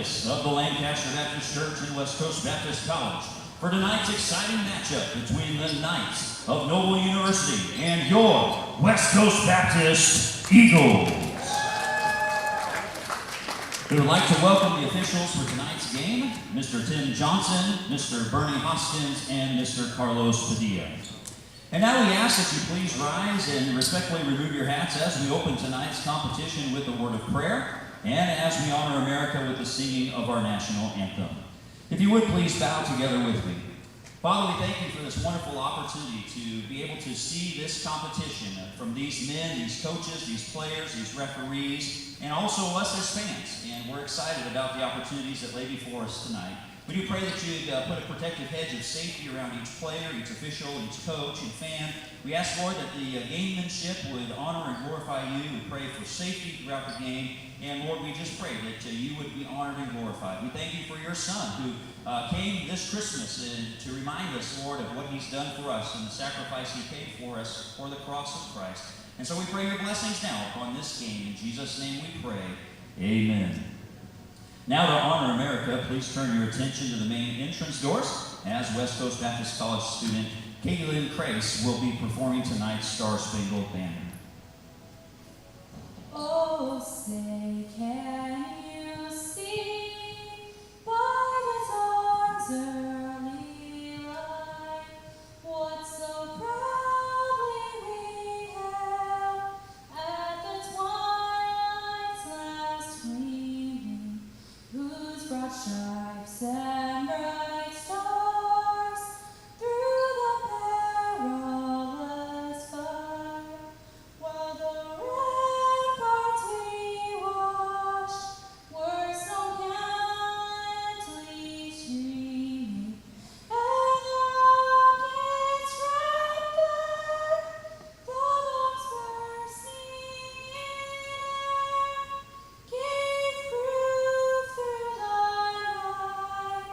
campus of the Lancaster Baptist Church and West Coast Baptist College for tonight's exciting matchup between the Knights of Nobel University and your West Coast Baptist Eagles. We would like to welcome the officials for tonight's game, Mr. Tim Johnson, Mr. Bernie Hoskins, and Mr. Carlos Padilla. And now we ask that you please rise and respectfully remove your hats as we open tonight's competition with a word of prayer and as we honor America with the singing of our national anthem. If you would please bow together with me. Father, we thank you for this wonderful opportunity to be able to see this competition from these men, these coaches, these players, these referees, and also us as fans. And we're excited about the opportunities that lay before us tonight. We do pray that you'd put a protective hedge of safety around each player, each official, each coach, and fan. We ask, Lord, that the gamemanship would honor and glorify you. We pray for safety throughout the game. And Lord, we just pray that you would be honored and glorified. We thank you for your Son who came this Christmas to remind us, Lord, of what he's done for us and the sacrifice he paid for us for the cross of Christ. And so we pray your blessings now upon this game. In Jesus' name we pray. Amen. Now to honor America, please turn your attention to the main entrance doors as West Coast Baptist College student Caitlin Crace will be performing tonight's Star Spangled Banner. Oh, say, can you see by the dawn's early light what so proudly we hailed at the twilight's last gleaming, whose broad stripes and bright stars through the perilous fire, while the ramparts we watched were so gallantly streaming, and the rockets red black, the bombs bursting in air, gave proof through the night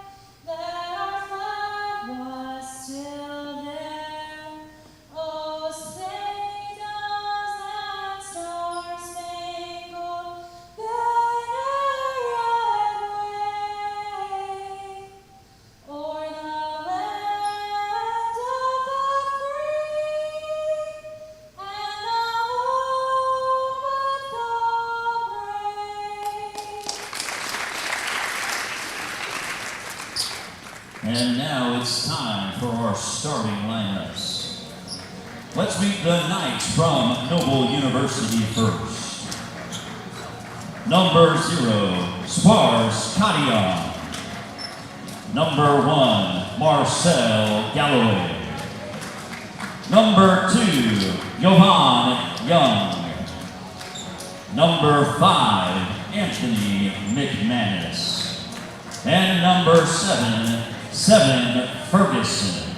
that our flag was still there. Oh, say does that star-spangled banner wave o'er the land of the free and the home of the brave. And now it's time for our starting lineups. Let's meet the Knights from Nobel University first. Number 0, Spars Kadian. Number 1, Marcel Galloway. Number 2, Johan Young. Number 5, Anthony McManus. And number 7, Seven Ferguson.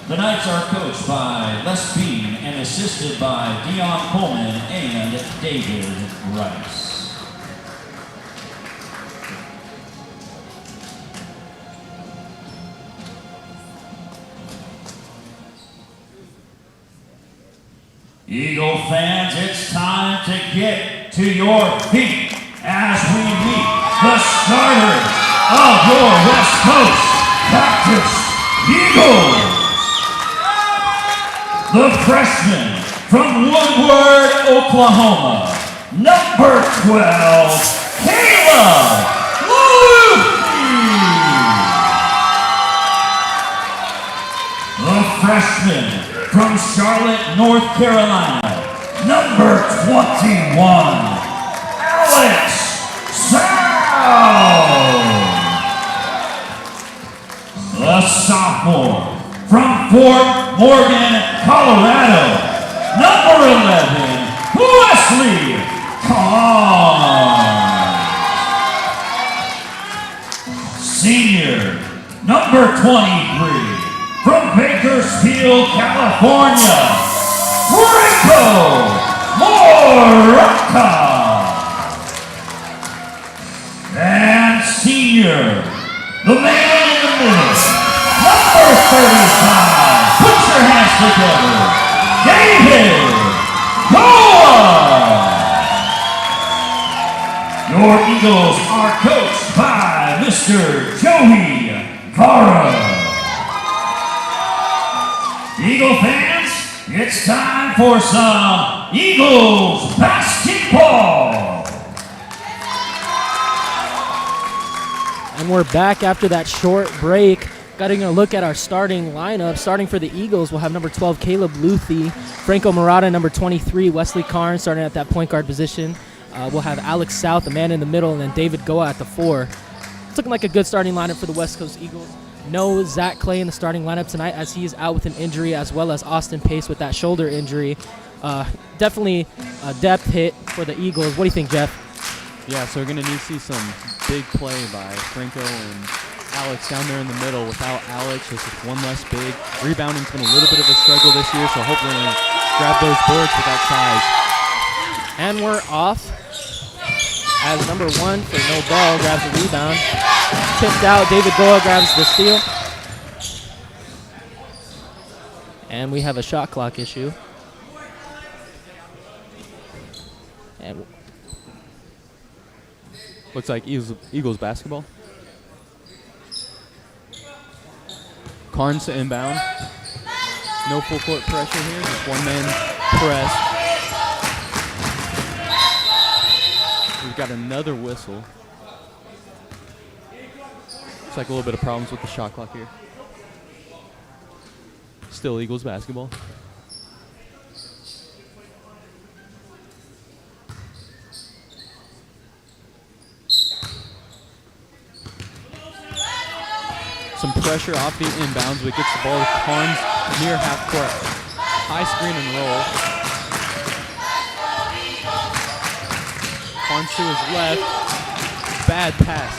The Knights are coached by Les Bean and assisted by Dion Coleman and David Rice. Eagle fans, it's time to get to your feet as we meet the starters of your West Coast Baptist Eagles. The freshman from Woodward, Oklahoma, number 12, Caleb Luffy. The freshman from Charlotte, North Carolina, number 21, Alex Sow. The sophomore from Fort Morgan, Colorado, number 11, Wesley Kahn. Senior, number 23, from Bakersfield, California, Rico Morata. And senior, the man in the middle, number 35, put your hands together, David Goa. Your Eagles are coached by Mr. Joey Vara. Eagle fans, it's time for some Eagles basketball. And we're back after that short break. Getting a look at our starting lineup. Starting for the Eagles, we'll have number 12, Caleb Luthi, Franco Murata, number 23, Wesley Carnes, starting at that point guard position. We'll have Alex South, a man in the middle, and then David Goa at the 4. It's looking like a good starting lineup for the West Coast Eagles. No Zach Clay in the starting lineup tonight as he is out with an injury, as well as Austin Pace with that shoulder injury. Definitely a depth hit for the Eagles. What do you think, Jeff? Yeah, so we're going to need to see some big play by Franco and Alex down there in the middle. Without Alex, it's just one less big. Rebounding's been a little bit of a struggle this year, so hopefully we'll grab those boards with that size. And we're off as number 1 for Nobel grabs the rebound. Tipped out, David Goa grabs the steal. And we have a shot clock issue. And Looks like Eagles basketball. Carnes to inbound. No full court pressure here, just one man press. We've got another whistle. Looks like a little bit of problems with the shot clock here. Still Eagles basketball. Some pressure off the inbounds, but gets the ball to Carnes near half court. High screen and roll. Carnes to his left. Bad pass.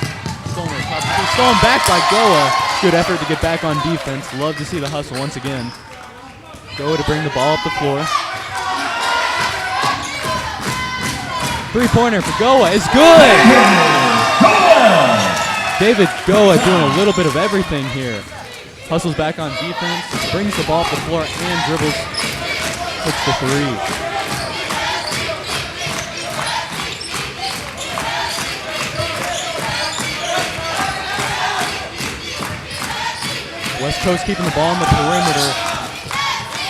Stolen back by Goa. Good effort to get back on defense. Love to see the hustle once again. Goa to bring the ball up the floor. Three-pointer for Goa is good! David Goa doing a little bit of everything here. Hustles back on defense, brings the ball up the floor, and dribbles. Hits the 3. West Coast keeping the ball on the perimeter.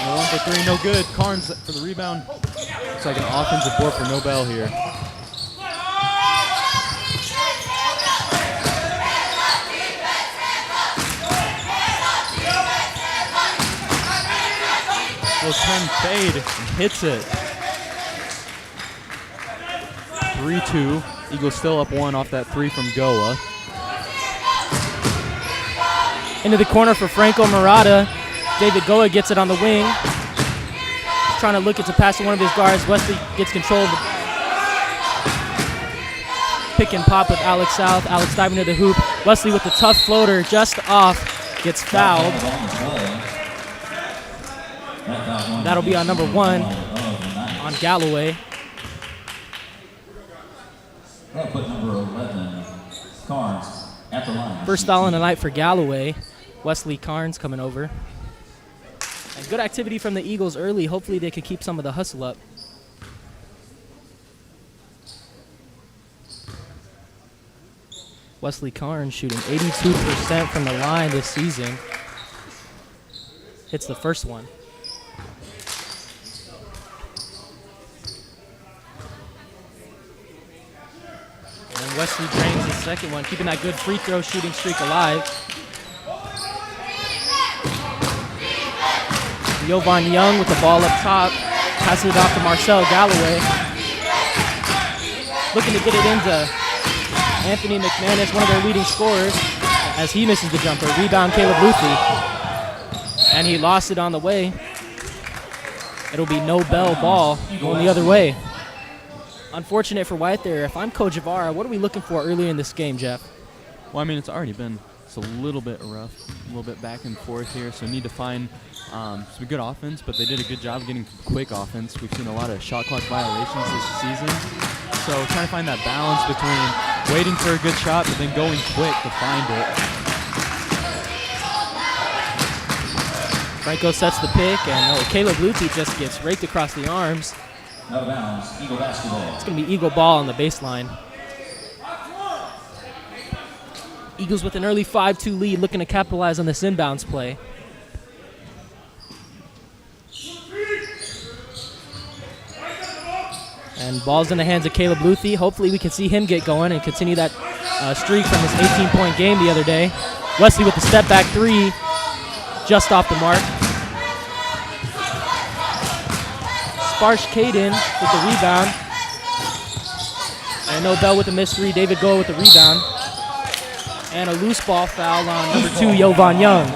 No 1 for 3, no good. Carnes for the rebound. Looks like an offensive board for Nobel here. Will turn fade and hits it. 3-2. Eagles still up 1 off that 3 from Goa. into the corner for Franco Murata. David Goa gets it on the wing. Trying to look at to pass to one of his guards. Wesley gets control of the pick and pop with Alex South. Alex diving to the hoop. Wesley with the tough floater just off. Gets fouled. That'll be on number 1 on Galloway. That'll put number 11, Carnes, at the line. First foul in the night for Galloway. Wesley Carnes coming over. And good activity from the Eagles early. Hopefully they can keep some of the hustle up. Wesley Carnes shooting 82% from the line this season. Hits the first one. And Wesley drains the second one, keeping that good free throw shooting streak alive. Jovan Young with the ball up top. Passes it off to Marcel Galloway. Looking to get it into Anthony McManus, one of their leading scorers, as he misses the jumper. Rebound, Caleb Luthi. And he lost it on the way. It'll be Nobel ball going the other way. Unfortunate for White there. If I'm Coach Javara, what are we looking for earlier in this game, Jeff? Well, I mean, it's already been a little bit rough, a little bit back and forth here, so need to find some good offense, but they did a good job getting quick offense. We've seen a lot of shot clock violations this season, so trying to find that balance between waiting for a good shot but then going quick to find it. Franco sets the pick, and Caleb Luthi just gets raked across the arms. Out of bounds, Eagle basketball. It's going to be Eagle ball on the baseline. Eagles with an early 5-2 lead, looking to capitalize on this inbounds play. And ball's in the hands of Caleb Luthi. Hopefully we can see him get going and continue that streak from his 18-point game the other day. Wesley with the step-back three, just off the mark. Sparsh Caden with the rebound. And Nobel with the missed three. David Goa with the rebound. And a loose ball foul on number 2, Yovan Young.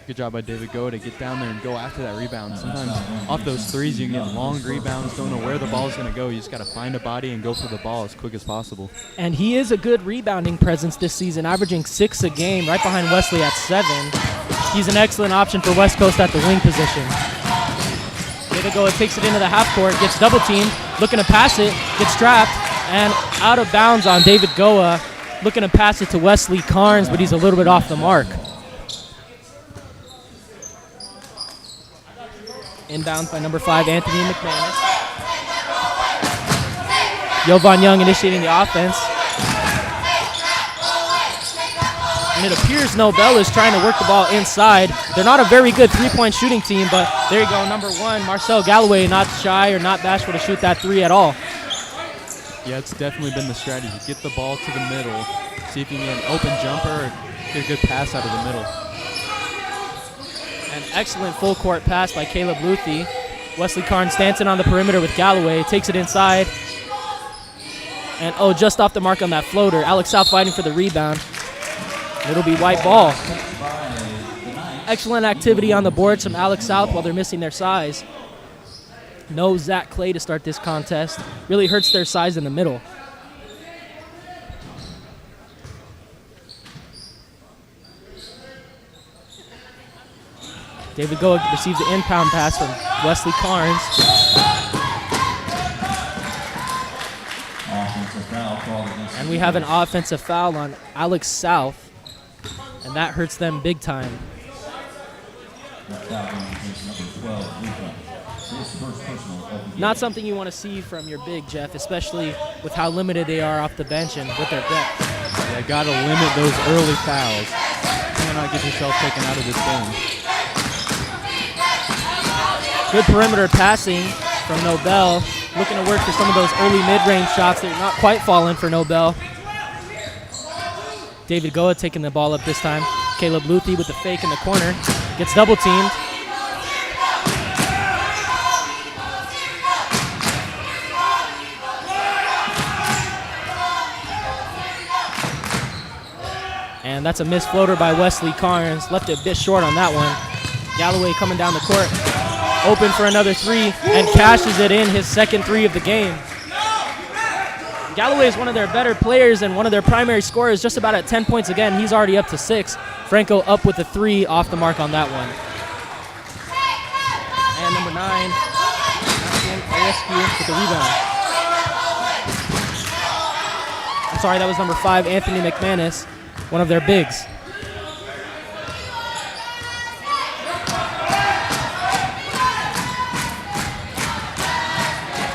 Good job by David Goa to get down there and go after that rebound. Sometimes off those threes, you can get long rebounds, don't know where the ball is going to go. You just got to find a body and go for the ball as quick as possible. And he is a good rebounding presence this season, averaging 6 a game, right behind Wesley at 7. He's an excellent option for West Coast at the wing position. David Goa takes it into the half court, gets double teamed, looking to pass it, gets trapped, and out of bounds on David Goa, looking to pass it to Wesley Carnes, but he's a little bit off the mark. Inbound by number 5, Anthony McManus. Yovan Young initiating the offense. And it appears Nobel is trying to work the ball inside. They're not a very good three-point shooting team, but there you go, number 1, Marcel Galloway, not shy or not bashful to shoot that three at all. Yeah, it's definitely been the strategy. Get the ball to the middle, see if you can get an open jumper or get a good pass out of the middle. An excellent full court pass by Caleb Luthi. Wesley Carnes dancing on the perimeter with Galloway, takes it inside. And just off the mark on that floater. Alex South fighting for the rebound. It'll be white ball. Excellent activity on the boards from Alex South while they're missing their size. No Zach Clay to start this contest. Really hurts their size in the middle. David Goa receives the inbound pass from Wesley Carnes. And we have an offensive foul on Alex South, and that hurts them big time. Not something you want to see from your big, Jeff, especially with how limited they are off the bench and with their depth. Yeah, got to limit those early fouls. You cannot get yourself taken out of this game. Good perimeter passing from Nobel. Looking to work for some of those early mid-range shots that are not quite falling for Nobel. David Goa taking the ball up this time. Caleb Luthi with the fake in the corner. Gets double teamed. And that's a missed floater by Wesley Carnes. Left it a bit short on that one. Galloway coming down the court. Open for another three and cashes it in, his second three of the game. Galloway is one of their better players and one of their primary scorers, just about at 10 points again. He's already up to 6. Franco up with a 3 off the mark on that one. And number 9, ASQ with the rebound. I'm sorry, that was number 5, Anthony McManus, one of their bigs.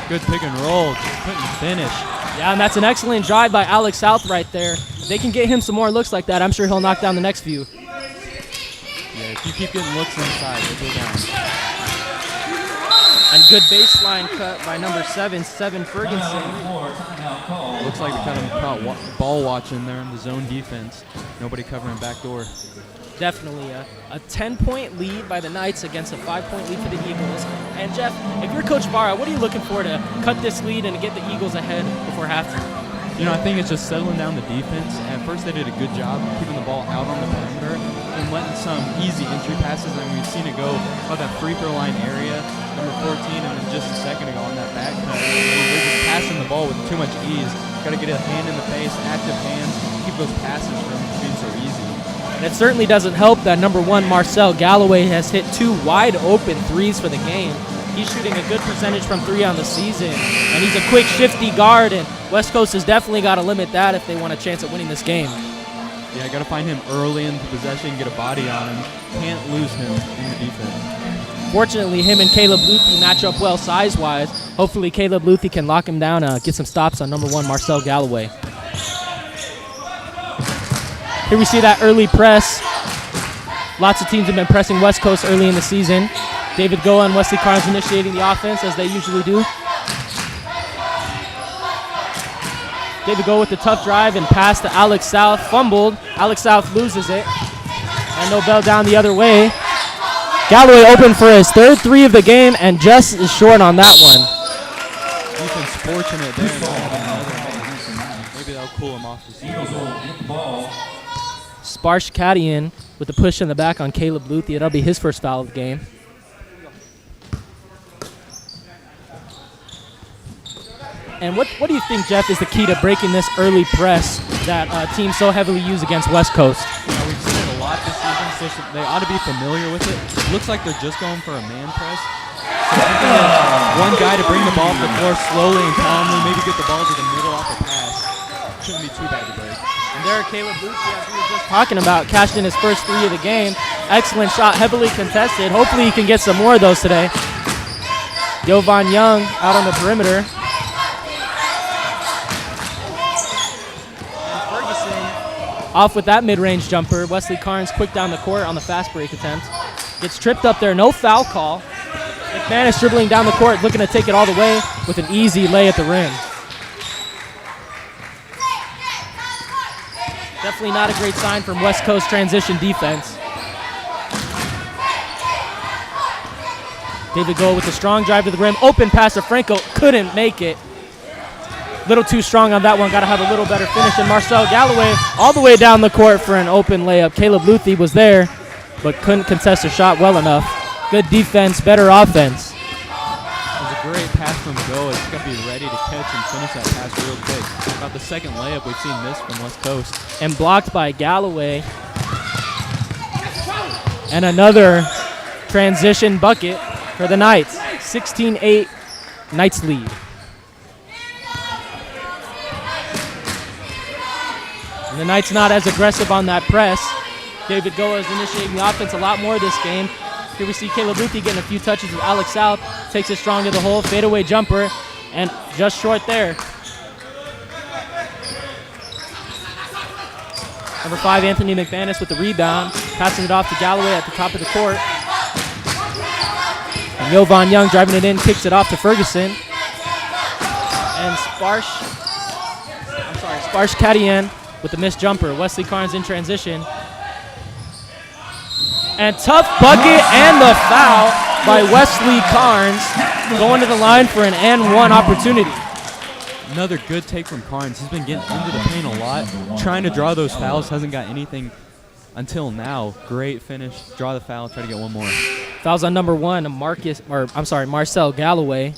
Good pick and roll, just couldn't finish. Yeah, and that's an excellent drive by Alex South right there. If they can get him some more looks like that, I'm sure he'll knock down the next few. Yeah, if you keep getting looks inside, they'll go down. And good baseline cut by number 7, Ferguson. Looks like they're kind of caught ball watching there in the zone defense. Nobody covering back door. Definitely a 10-point lead by the Knights against a 5-point lead for the Eagles. And Jeff, if you're Coach Vara, what are you looking for to cut this lead and get the Eagles ahead before halftime? You know, I think it's just settling down the defense. At first, they did a good job keeping the ball out on the perimeter and letting some easy entry passes. I mean, we've seen it go about that free throw line area, number 14, and then just a second ago on that back cut. They're just passing the ball with too much ease. Got to get a hand in the face, active hands, keep those passes from being so easy. And it certainly doesn't help that number 1, Marcel Galloway, has hit 2 wide open threes for the game. He's shooting a good percentage from 3 on the season. And he's a quick, shifty guard, and West Coast has definitely got to limit that if they want a chance at winning this game. Yeah, got to find him early into possession, get a body on him. Can't lose him in the defense. Fortunately, him and Caleb Luthi match up well size-wise. Hopefully, Caleb Luthi can lock him down, get some stops on number 1, Marcel Galloway. Here we see that early press. Lots of teams have been pressing West Coast early in the season. David Goa and Wesley Carnes initiating the offense as they usually do. David Goa with the tough drive and pass to Alex South. Fumbled. Alex South loses it. And Nobel down the other way. Galloway open for his third three of the game and just is short on that one. Ethan's fortunate there. Maybe that'll cool him off the season. Sparshkadian with the push in the back on Caleb Luthi. That'll be his first foul of the game. And what do you think, Jeff, is the key to breaking this early press that teams so heavily use against West Coast? We've seen it a lot this season, so they ought to be familiar with it. It looks like they're just going for a man press. So if you can get one guy to bring the ball off the floor slowly and calmly, maybe get the ball to the middle off the pass, shouldn't be too bad to break. And there, Caleb Luthi, as we were just talking about, cashed in his first three of the game. Excellent shot, heavily contested. Hopefully he can get some more of those today. Jovan Young out on the perimeter. Off with that mid-range jumper. Wesley Carnes quick down the court on the fast break attempt. Gets tripped up there, no foul call. McManus dribbling down the court, looking to take it all the way with an easy lay at the rim. Definitely not a great sign from West Coast transition defense. David Gold with a strong drive to the rim. Open pass to Franco, couldn't make it. Little too strong on that one. Got to have a little better finish. And Marcel Galloway all the way down the court for an open layup. Caleb Luthi was there, but couldn't contest a shot well enough. Good defense, better offense. It was a great pass from Goa. He's got to be ready to catch and finish that pass real quick. About the second layup we've seen this from West Coast. And blocked by Galloway. And another transition bucket for the Knights. 16-8 Knights lead. And the Knights not as aggressive on that press. David Goa is initiating the offense a lot more this game. Here we see Caleb Luthi getting a few touches with Alex South. Takes it strong to the hole, fadeaway jumper, and just short there. Number 5, Anthony McManus with the rebound. Passing it off to Galloway at the top of the court. And Jovan Young driving it in, kicks it off to Ferguson. And Sparshkadian with the missed jumper. Wesley Carnes in transition. And tough bucket and the foul by Wesley Carnes, going to the line for an and one opportunity. Another good take from Carnes. He's been getting into the paint a lot, trying to draw those fouls. Hasn't got anything until now. Great finish. Draw the foul. Try to get one more. Fouls on number 1, Marcel Galloway.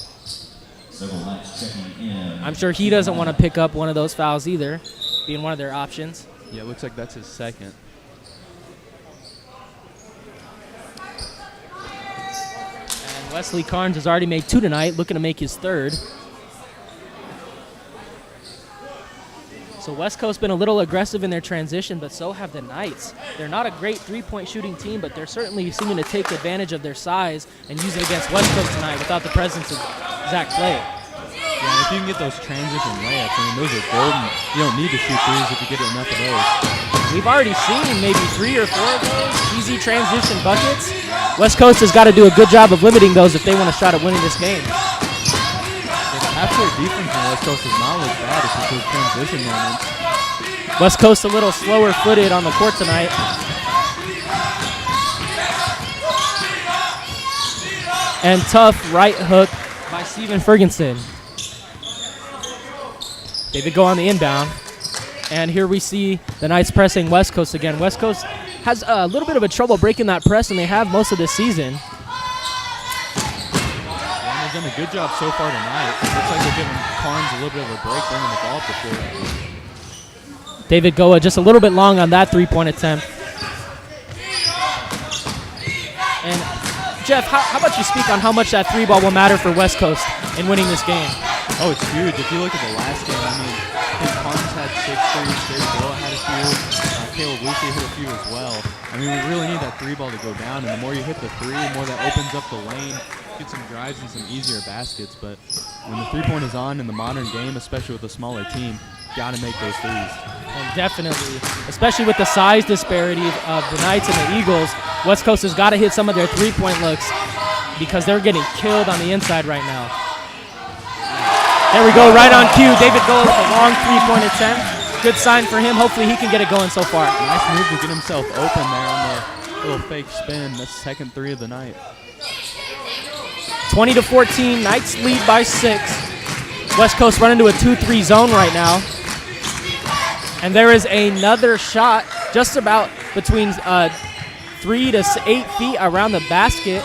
I'm sure he doesn't want to pick up one of those fouls either, being one of their options. Yeah, it looks like that's his second. And Wesley Carnes has already made 2 tonight, looking to make his 3rd. So West Coast been a little aggressive in their transition, but so have the Knights. They're not a great three-point shooting team, but they're certainly seeming to take advantage of their size and use it against West Coast tonight without the presence of Zach Clay. Yeah, if you can get those transition layups, I mean, those are golden. You don't need to shoot threes if you get enough of those. We've already seen maybe 3 or 4 of those easy transition buckets. West Coast has got to do a good job of limiting those if they want a shot at winning this game. Half-court defense in West Coast does not look bad. It's just those transition moments. West Coast a little slower footed on the court tonight. And tough right hook by Steven Ferguson. David go on the inbound. And here we see the Knights pressing West Coast again. West Coast has a little bit of a trouble breaking that press, and they have most of this season. They've done a good job so far tonight. Looks like they're giving Carnes a little bit of a break, bringing the ball up the floor. David Goa just a little bit long on that three-point attempt. And Jeff, how about you speak on how much that 3-ball will matter for West Coast in winning this game? Oh, it's huge. If you look at the last game, I mean, I think Carnes had 6 threes, David Goa had a few, Caleb Luthi hit a few as well. I mean, we really need that 3-ball to go down, and the more you hit the 3, the more that opens up the lane. Get some drives and some easier baskets, but when the 3-point is on in the modern game, especially with a smaller team, got to make those threes. And definitely, especially with the size disparity of the Knights and the Eagles, West Coast has got to hit some of their three-point looks because they're getting killed on the inside right now. There we go, right on cue. David Goa with a long three-point attempt. Good sign for him. Hopefully he can get it going so far. Nice move to get himself open there on the little fake spin. That's the second three of the night. 20-14, Knights lead by 6. West Coast run into a 2-3 zone right now. And there is another shot just about between 3 to 8 feet around the basket.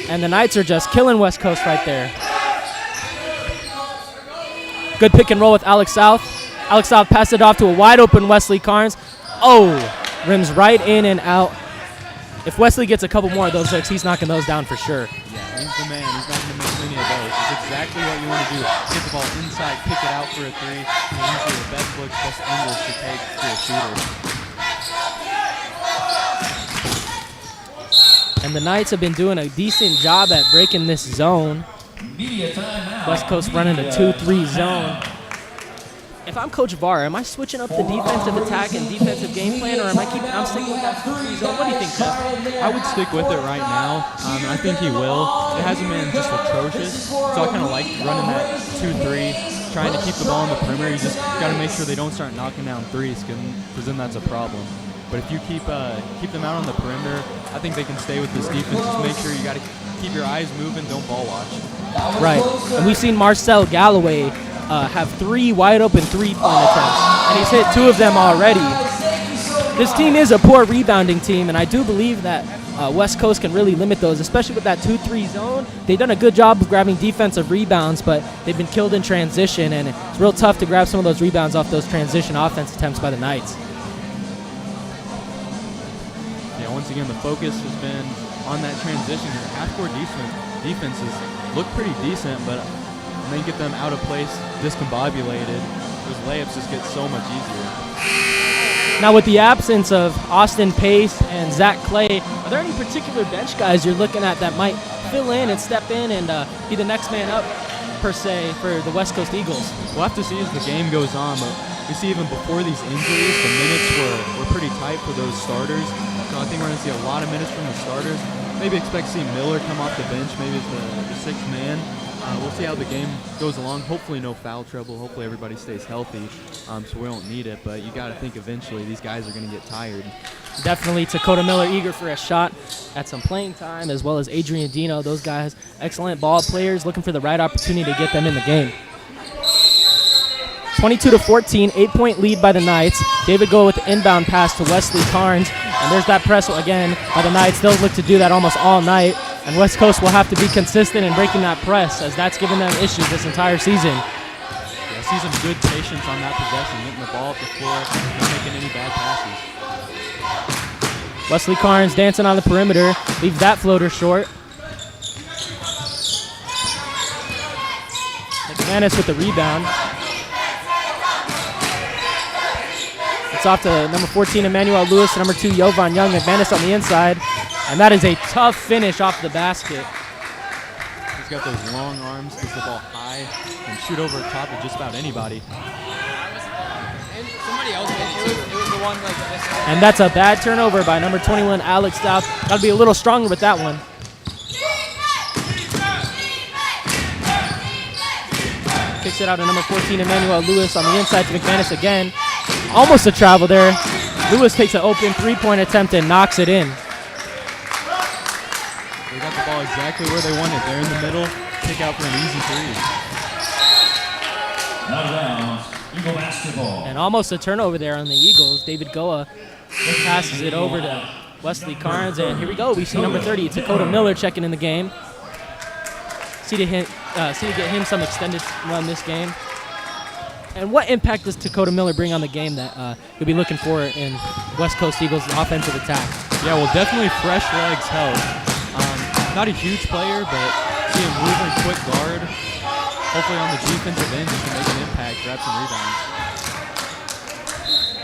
And the Knights are just killing West Coast right there. Good pick and roll with Alex South. Alex South passed it off to a wide open Wesley Carnes. Oh, rims right in and out. If Wesley gets a couple more of those hooks, he's knocking those down for sure. Yeah, he's the man. He's not going to miss many of those. It's exactly what you want to do. Get the ball inside, pick it out for a three. Usually the best looks, best angles to take to a shooter. And the Knights have been doing a decent job at breaking this zone. Media timeout. West Coast running a 2-3 zone. If I'm Coach Var, am I switching up the defensive attack and defensive game plan, or am I keeping? I'm sticking with that 2-3 zone. What do you think, Coach? I would stick with it right now. I think he will. It hasn't been just atrocious, so I kind of like running that 2-3, trying to keep the ball on the perimeter. You just got to make sure they don't start knocking down threes, because then that's a problem. But if you keep them out on the perimeter, I think they can stay with this defense. Just make sure you got to keep your eyes moving, don't ball watch. Right, and we've seen Marcel Galloway have 3 wide open three-point attempts, and he's hit 2 of them already. This team is a poor rebounding team, and I do believe that West Coast can really limit those, especially with that 2-3 zone. They've done a good job of grabbing defensive rebounds, but they've been killed in transition, and it's real tough to grab some of those rebounds off those transition offense attempts by the Knights. Yeah, once again, the focus has been on that transition. Your half-court defenses look pretty decent, but when they get them out of place, discombobulated, those layups just get so much easier. Now with the absence of Austin Pace and Zach Clay, are there any particular bench guys you're looking at that might fill in and step in and be the next man up, per se, for the West Coast Eagles? We'll have to see as the game goes on, but we see even before these injuries, the minutes were pretty tight for those starters. So I think we're going to see a lot of minutes from the starters. Maybe expect to see Miller come off the bench, maybe as the 6th man. We'll see how the game goes along. Hopefully no foul trouble. Hopefully everybody stays healthy, so we don't need it. But you got to think eventually these guys are going to get tired. Definitely Dakota Miller eager for a shot at some playing time, as well as Adrian Dino. Those guys, excellent ball players, looking for the right opportunity to get them in the game. 22-14, 8-point lead by the Knights. David Goa with the inbound pass to Wesley Carnes. And there's that press again by the Knights. They'll look to do that almost all night. And West Coast will have to be consistent in breaking that press, as that's given them issues this entire season. Yeah, see some good patience on that possession, getting the ball up the floor, not making any bad passes. Wesley Carnes dancing on the perimeter, leaves that floater short. McManus with the rebound. It's off to number 14, Emmanuel Lewis, and number 2, Jovan Young. McManus on the inside. And that is a tough finish off the basket. He's got those long arms, gets the ball high, and shoot over top of just about anybody. And that's a bad turnover by number 21, Alex South. Got to be a little stronger with that one. Kicks it out to number 14, Emmanuel Lewis on the inside to McManus again. Almost a travel there. Lewis takes an open 3-point attempt and knocks it in. They got the ball exactly where they wanted. They're in the middle, kick out for an easy 3. Out of bounds, Eagle basketball. And almost a turnover there on the Eagles. David Goa passes it over to Wesley Carnes. And here we go. We see number 30, Dakota Miller, checking in the game. See to get him some extended run this game. And what impact does Dakota Miller bring on the game that you'll be looking for in West Coast Eagles' offensive attack? Yeah, well, definitely fresh legs help. Not a huge player, but see him moving quick guard. Hopefully on the defensive end, he can make an impact, grab some rebounds.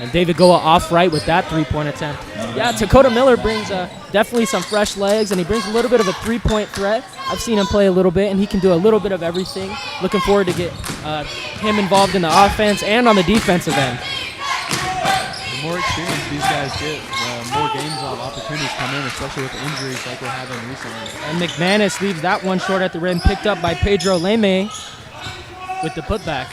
And David Goa off right with that three-point attempt. Yeah, Dakota Miller brings definitely some fresh legs, and he brings a little bit of a three-point threat. I've seen him play a little bit, and he can do a little bit of everything. Looking forward to get him involved in the offense and on the defensive end. The more experience these guys get, the more games of opportunities come in, especially with injuries like we're having recently. And McManus leaves that one short at the rim, picked up by Pedro Leme with the putback.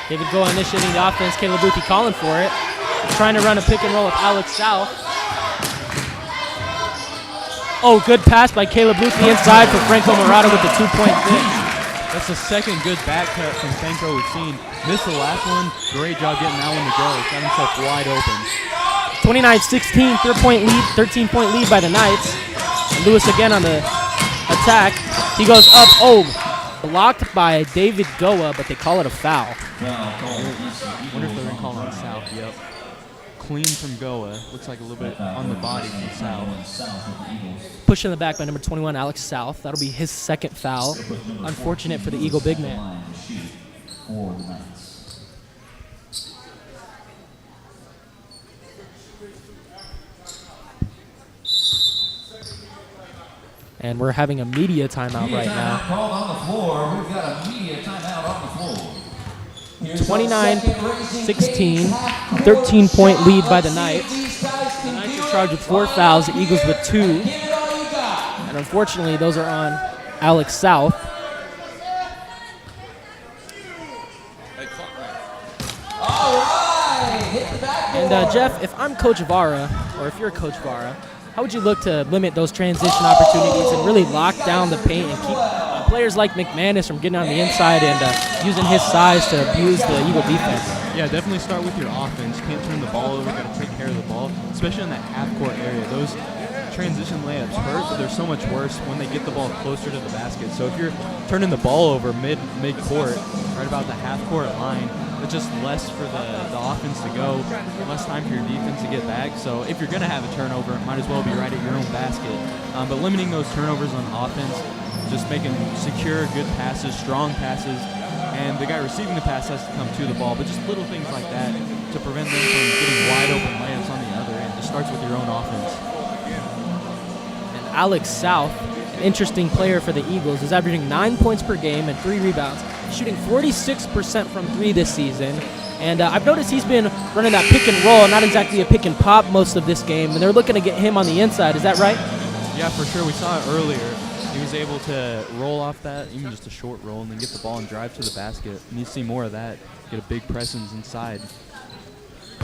David Goa initiating the offense. Caleb Boothie calling for it. Trying to run a pick and roll with Alex South. Oh, good pass by Caleb Boothie inside for Franco Murata with the 2-point finish. That's the second good back cut from Franco we've seen. Missed the last one. Great job getting that one to go. Got himself wide open. 29-16, 13-point lead by the Knights. And Lewis again on the attack. He goes up. Oh, blocked by David Goa, but they call it a foul. Wonder if they're going to call on South. Yep. Clean from Goa. Looks like a little bit on the body from South. Pushed in the back by number 21, Alex South. That'll be his second foul. Unfortunate for the Eagle big man. And we're having a media timeout right now. Called on the floor. We've got a media timeout on the floor. 29-16, 13-point lead by the Knights. The Knights are charged with 4 fouls, the Eagles with 2. And unfortunately, those are on Alex South. And Jeff, if I'm Coach Vara, or if you're Coach Vara, how would you look to limit those transition opportunities and really lock down the paint and keep players like McManus from getting on the inside and using his size to abuse the Eagle defense? Yeah, definitely start with your offense. You can't turn the ball over. Got to take care of the ball, especially in that half-court area. Those transition layups hurt, but they're so much worse when they get the ball closer to the basket. So if you're turning the ball over mid-court, right about the half-court line, it's just less for the offense to go, less time for your defense to get back. So if you're going to have a turnover, it might as well be right at your own basket. But limiting those turnovers on offense, just making secure, good passes, strong passes, and the guy receiving the pass has to come to the ball. But just little things like that to prevent them from getting wide open layups on the other end. It starts with your own offense. And Alex South, an interesting player for the Eagles, is averaging 9 points per game and 3 rebounds, shooting 46% from 3 this season. And I've noticed he's been running that pick and roll, not exactly a pick and pop most of this game, and they're looking to get him on the inside. Is that right? Yeah, for sure. We saw it earlier. He was able to roll off that, even just a short roll, and then get the ball and drive to the basket. You need to see more of that, get a big presence inside.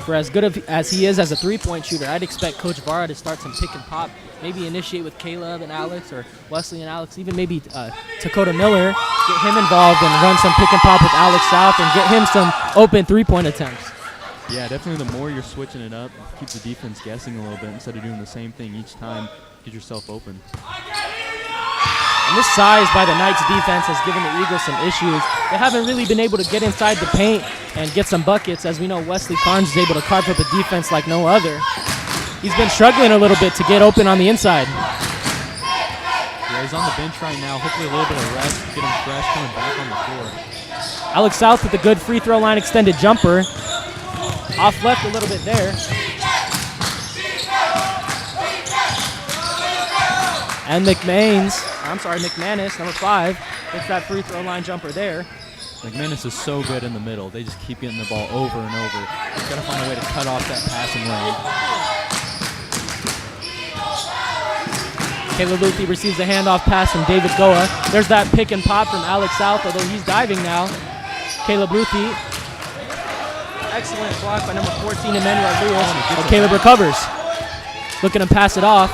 For as good as he is as a three-point shooter, I'd expect Coach Vara to start some pick and pop, maybe initiate with Caleb and Alex, or Wesley and Alex, even maybe Dakota Miller, get him involved and run some pick and pop with Alex South and get him some open three-point attempts. Yeah, definitely the more you're switching it up, keep the defense guessing a little bit instead of doing the same thing each time, get yourself open. And this size by the Knights defense has given the Eagles some issues. They haven't really been able to get inside the paint and get some buckets. As we know, Wesley Carnes is able to carve up a defense like no other. He's been struggling a little bit to get open on the inside. Yeah, he's on the bench right now. Hopefully a little bit of rest, get him fresh, coming back on the floor. Alex South with a good free throw line extended jumper. Off left a little bit there. And McManus, number 5, gets that free throw line jumper there. McManus is so good in the middle. They just keep getting the ball over and over. Got to find a way to cut off that passing lane. Caleb Boothie receives a handoff pass from David Goa. There's that pick and pop from Alex South, although he's diving now. Caleb Boothie. Excellent block by number 14, Emmanuel Lewis. But Caleb recovers. Looking to pass it off.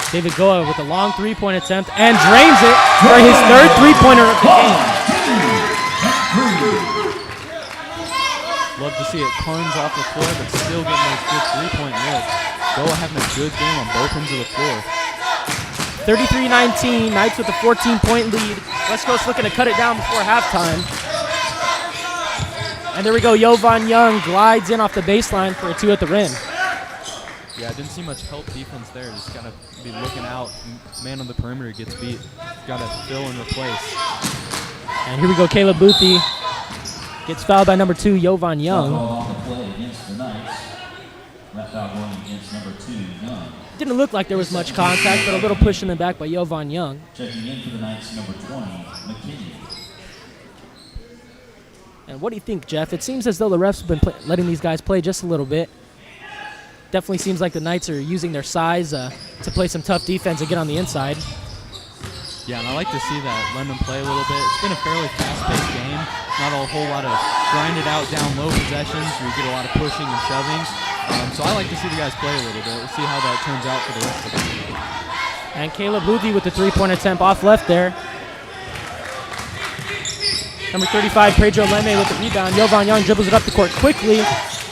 David Goa with a long three-point attempt and drains it for his third three-pointer of the game. Love to see it. Carnes off the floor, but still getting those good three-point looks. Goa having a good game on both ends of the floor. 33-19, Knights with a 14-point lead. West Coast looking to cut it down before halftime. And there we go, Jovan Young glides in off the baseline for a 2 at the rim. Yeah, I didn't see much help defense there. Just got to be looking out. Man on the perimeter gets beat. Got to fill and replace. And here we go, Caleb Boothie gets fouled by number 2, Jovan Foul Young. on the play against the Knights. That foul going against number 2, Young. Didn't look like there was much contact, but a little push in the back by Jovan Young. Checking in for the Knights, number 20, McKinney. And what do you think, Jeff? It seems as though the refs have been letting these guys play just a little bit. Definitely seems like the Knights are using their size to play some tough defense and get on the inside. Yeah, and I like to see that, let them play a little bit. It's been a fairly fast-paced game. Not a whole lot of grinded out down low possessions where you get a lot of pushing and shoving. So I like to see the guys play a little bit. We'll see how that turns out for the rest of the game. And Caleb Boothie with the three-point attempt off left there. Number 35, Pedro Leme with the rebound. Jovan Young dribbles it up the court quickly.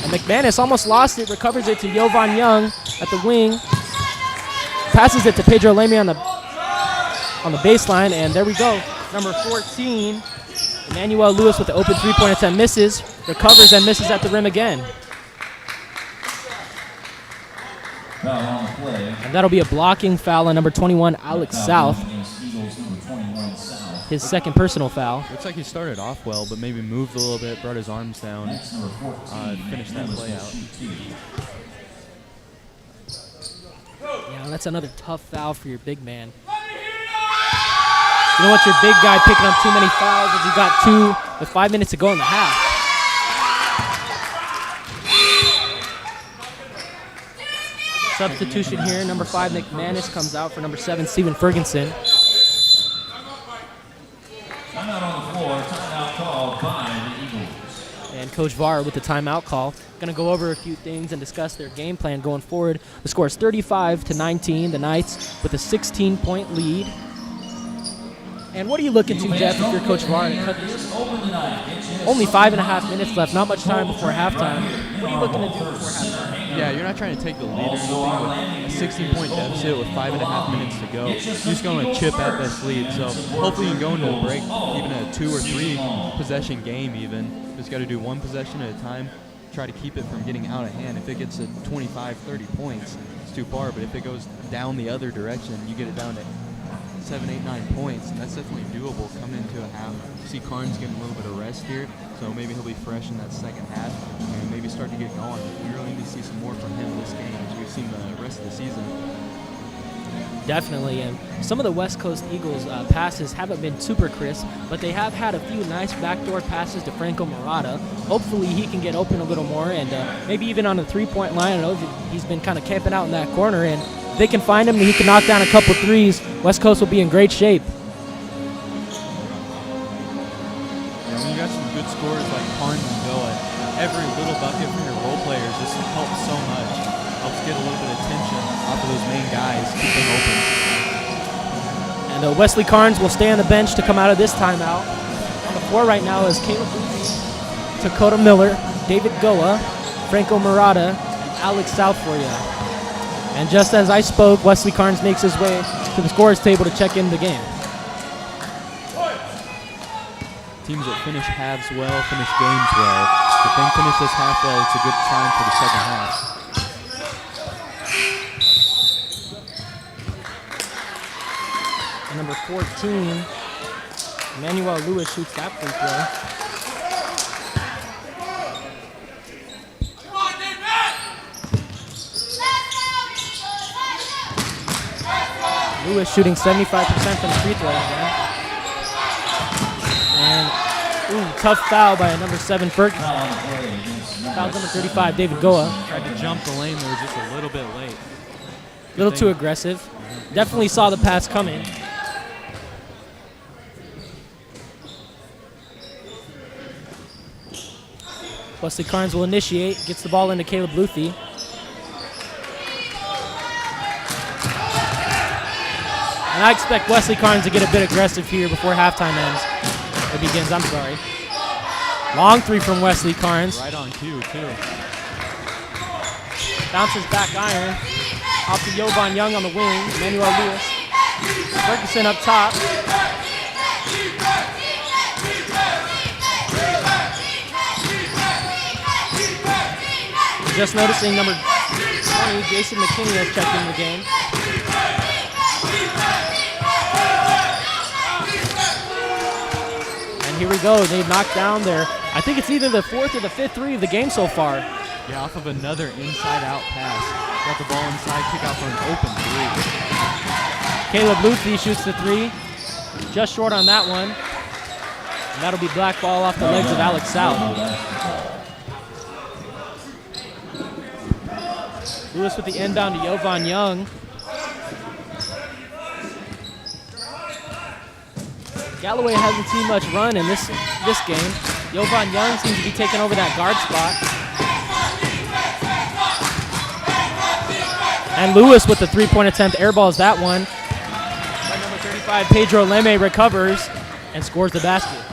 And McManus almost lost it, recovers it to Jovan Young at the wing. Passes it to Pedro Leme on the baseline, and there we go. Number 14, Emmanuel Lewis with the open three-point attempt, misses, recovers and misses at the rim again. Foul on the play. And that'll be a blocking foul on number 21, Alex Foul South, going against Eagles, number 21, South. his second personal foul. Looks like he started off well, but maybe moved a little bit, brought his arms down. Next, number 14, Finish that Lewis play will out. shoot 2. Yeah, that's another tough foul for your big man. You don't want your big guy picking up too many fouls as you got 2 with 5 minutes to go in the half. Substitution here, number 5, McManus comes out for number 7, Stephen Ferguson. Timeout on the floor, timeout called by the Eagles. And Coach Varr with the timeout call. Going to go over a few things and discuss their game plan going forward. The score is 35-19, the Knights with a 16-point lead. And what are you looking to, Jeff, if you're Coach Varr? Only 5.5 minutes left, not much time before halftime. What are you looking to do before halftime? Yeah, you're not trying to take the lead or anything with a 16-point deficit with 5.5 minutes to go. You're just going to chip at this lead. So hopefully you can go into a break, even a 2 or 3 possession game even. Just got to do one possession at a time. Try to keep it from getting out of hand. If it gets to 25, 30 points, it's too far. But if it goes down the other direction, you get it down to 7, 8, 9 points, and that's definitely doable coming into a half. You see Carnes getting a little bit of rest here, so maybe he'll be fresh in that second half and maybe start to get going. We really need to see some more from him this game as we've seen the rest of the season. Definitely, and some of the West Coast Eagles passes haven't been super crisp, but they have had a few nice backdoor passes to Franco Murata. Hopefully he can get open a little more, and maybe even on the three-point line. I know he's been kind of camping out in that corner, and if they can find him and he can knock down a couple threes, West Coast will be in great shape. Yeah, when you got some good scorers like Carnes and Villa, every little bucket from your role players just helps so much. Helps get a little bit of tension off of those main guys, keep them open. And Wesley Carnes will stay on the bench to come out of this timeout. On the floor right now is Caleb Boothie, Dakota Miller, David Goa, Franco Murata, and Alex South for you. And just as I spoke, Wesley Carnes makes his way to the scorer's table to check in the game. Teams that finish halves well, finish games well. If they finish this half well, it's a good sign for the second half. And number 14, Emmanuel Lewis shoots that free throw. Lewis shooting 75% from the free throw line. And tough foul by number 7, Ferguson. Foul number 35, David Goa. Tried to jump the lane, but was just a little bit late. A little too aggressive. Definitely saw the pass coming. Wesley Carnes will initiate, gets the ball into Caleb Boothie. And I expect Wesley Carnes to get a bit aggressive here before halftime ends. Or begins, I'm sorry. Long three from Wesley Carnes. Right on cue, too. Bounces back iron. Off to Jovan Young on the wing. Emmanuel Lewis. Ferguson up top. Just noticing number 20, 20, Jason McKinney has checked in the game. And here we go. They've knocked down their, I think it's either the fourth or the fifth three of the game so far. Yeah, off of another inside-out pass. Got the ball inside, kick out for an open three. Caleb Luthi shoots the three. Just short on that one. And that'll be black ball off the legs of Alex South. Lewis with the inbound to Jovan Young. Galloway hasn't seen much run in this game. Jovan Young seems to be taking over that guard spot. And Lewis with the three-point attempt airballs that one. By number 35, Pedro Leme recovers and scores the basket.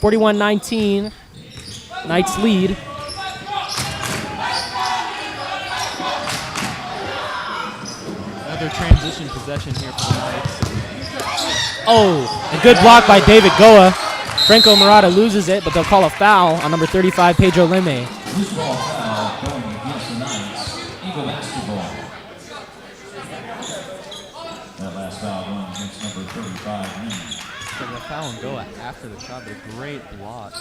41-19, Knights lead. Another transition possession here for the Knights. Oh, a good block by David Goa. Franco Murata loses it, but they'll call a foul on number 35, Pedro Leme. Loose ball foul going against the Knights. Eagle basketball. That last foul going against number 35, Leme. So the foul and go after the shot, but a great block.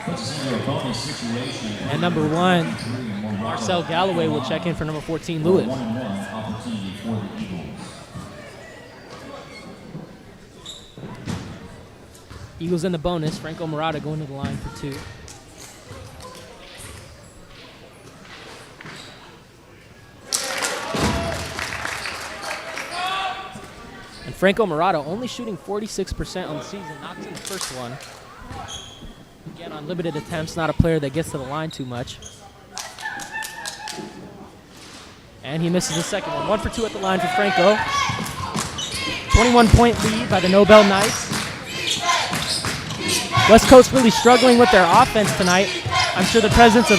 Puts us into a bonus situation. And number 1, Marcel Galloway will check in for number 14, Lewis. 1-1 opportunity for the Eagles. Eagles in the bonus. Franco Murata going to the line for 2. And Franco Murata only shooting 46% on the season. Knocks in the first one. Again, on limited attempts, not a player that gets to the line too much. And he misses the second one. 1 for 2 at the line for Franco. 21-point lead by the Nobel Knights. West Coast really struggling with their offense tonight. I'm sure the absence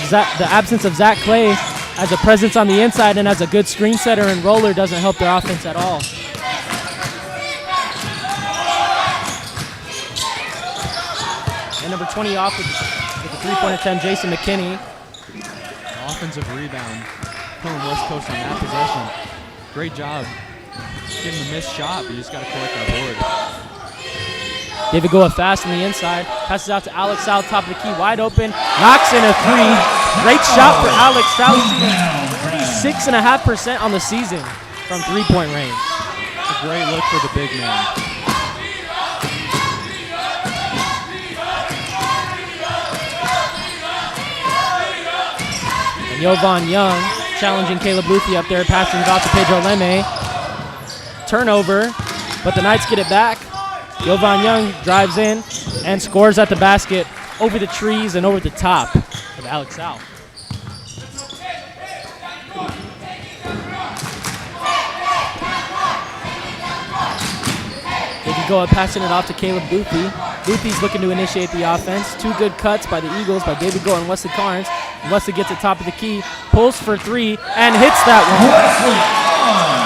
of Zach Clay as a presence on the inside and as a good screen setter and roller doesn't help their offense at all. And number 20 off with the three-point attempt, Jason McKinney. Offensive rebound. Pulling West Coast on that possession. Great job. Getting the missed shot, but you just got to collect that board. David Goa fast on the inside. Passes out to Alex South, top of the key, wide open. Knocks in a three. Great shot for Alex South, shooting 46.5% on the season from three-point range. A great look for the big man. And Jovan Young challenging Caleb Luthi up there, passing it off to Pedro Leme. Turnover, but the Knights get it back. Jovan Young drives in and scores at the basket over the trees and over the top of Alex South. David Goa passing it off to Caleb Luthi. Luthi's looking to initiate the offense. 2 good cuts by the Eagles by David Goa and Wesley Carnes. Wesley gets it top of the key, pulls for 3, and hits that one.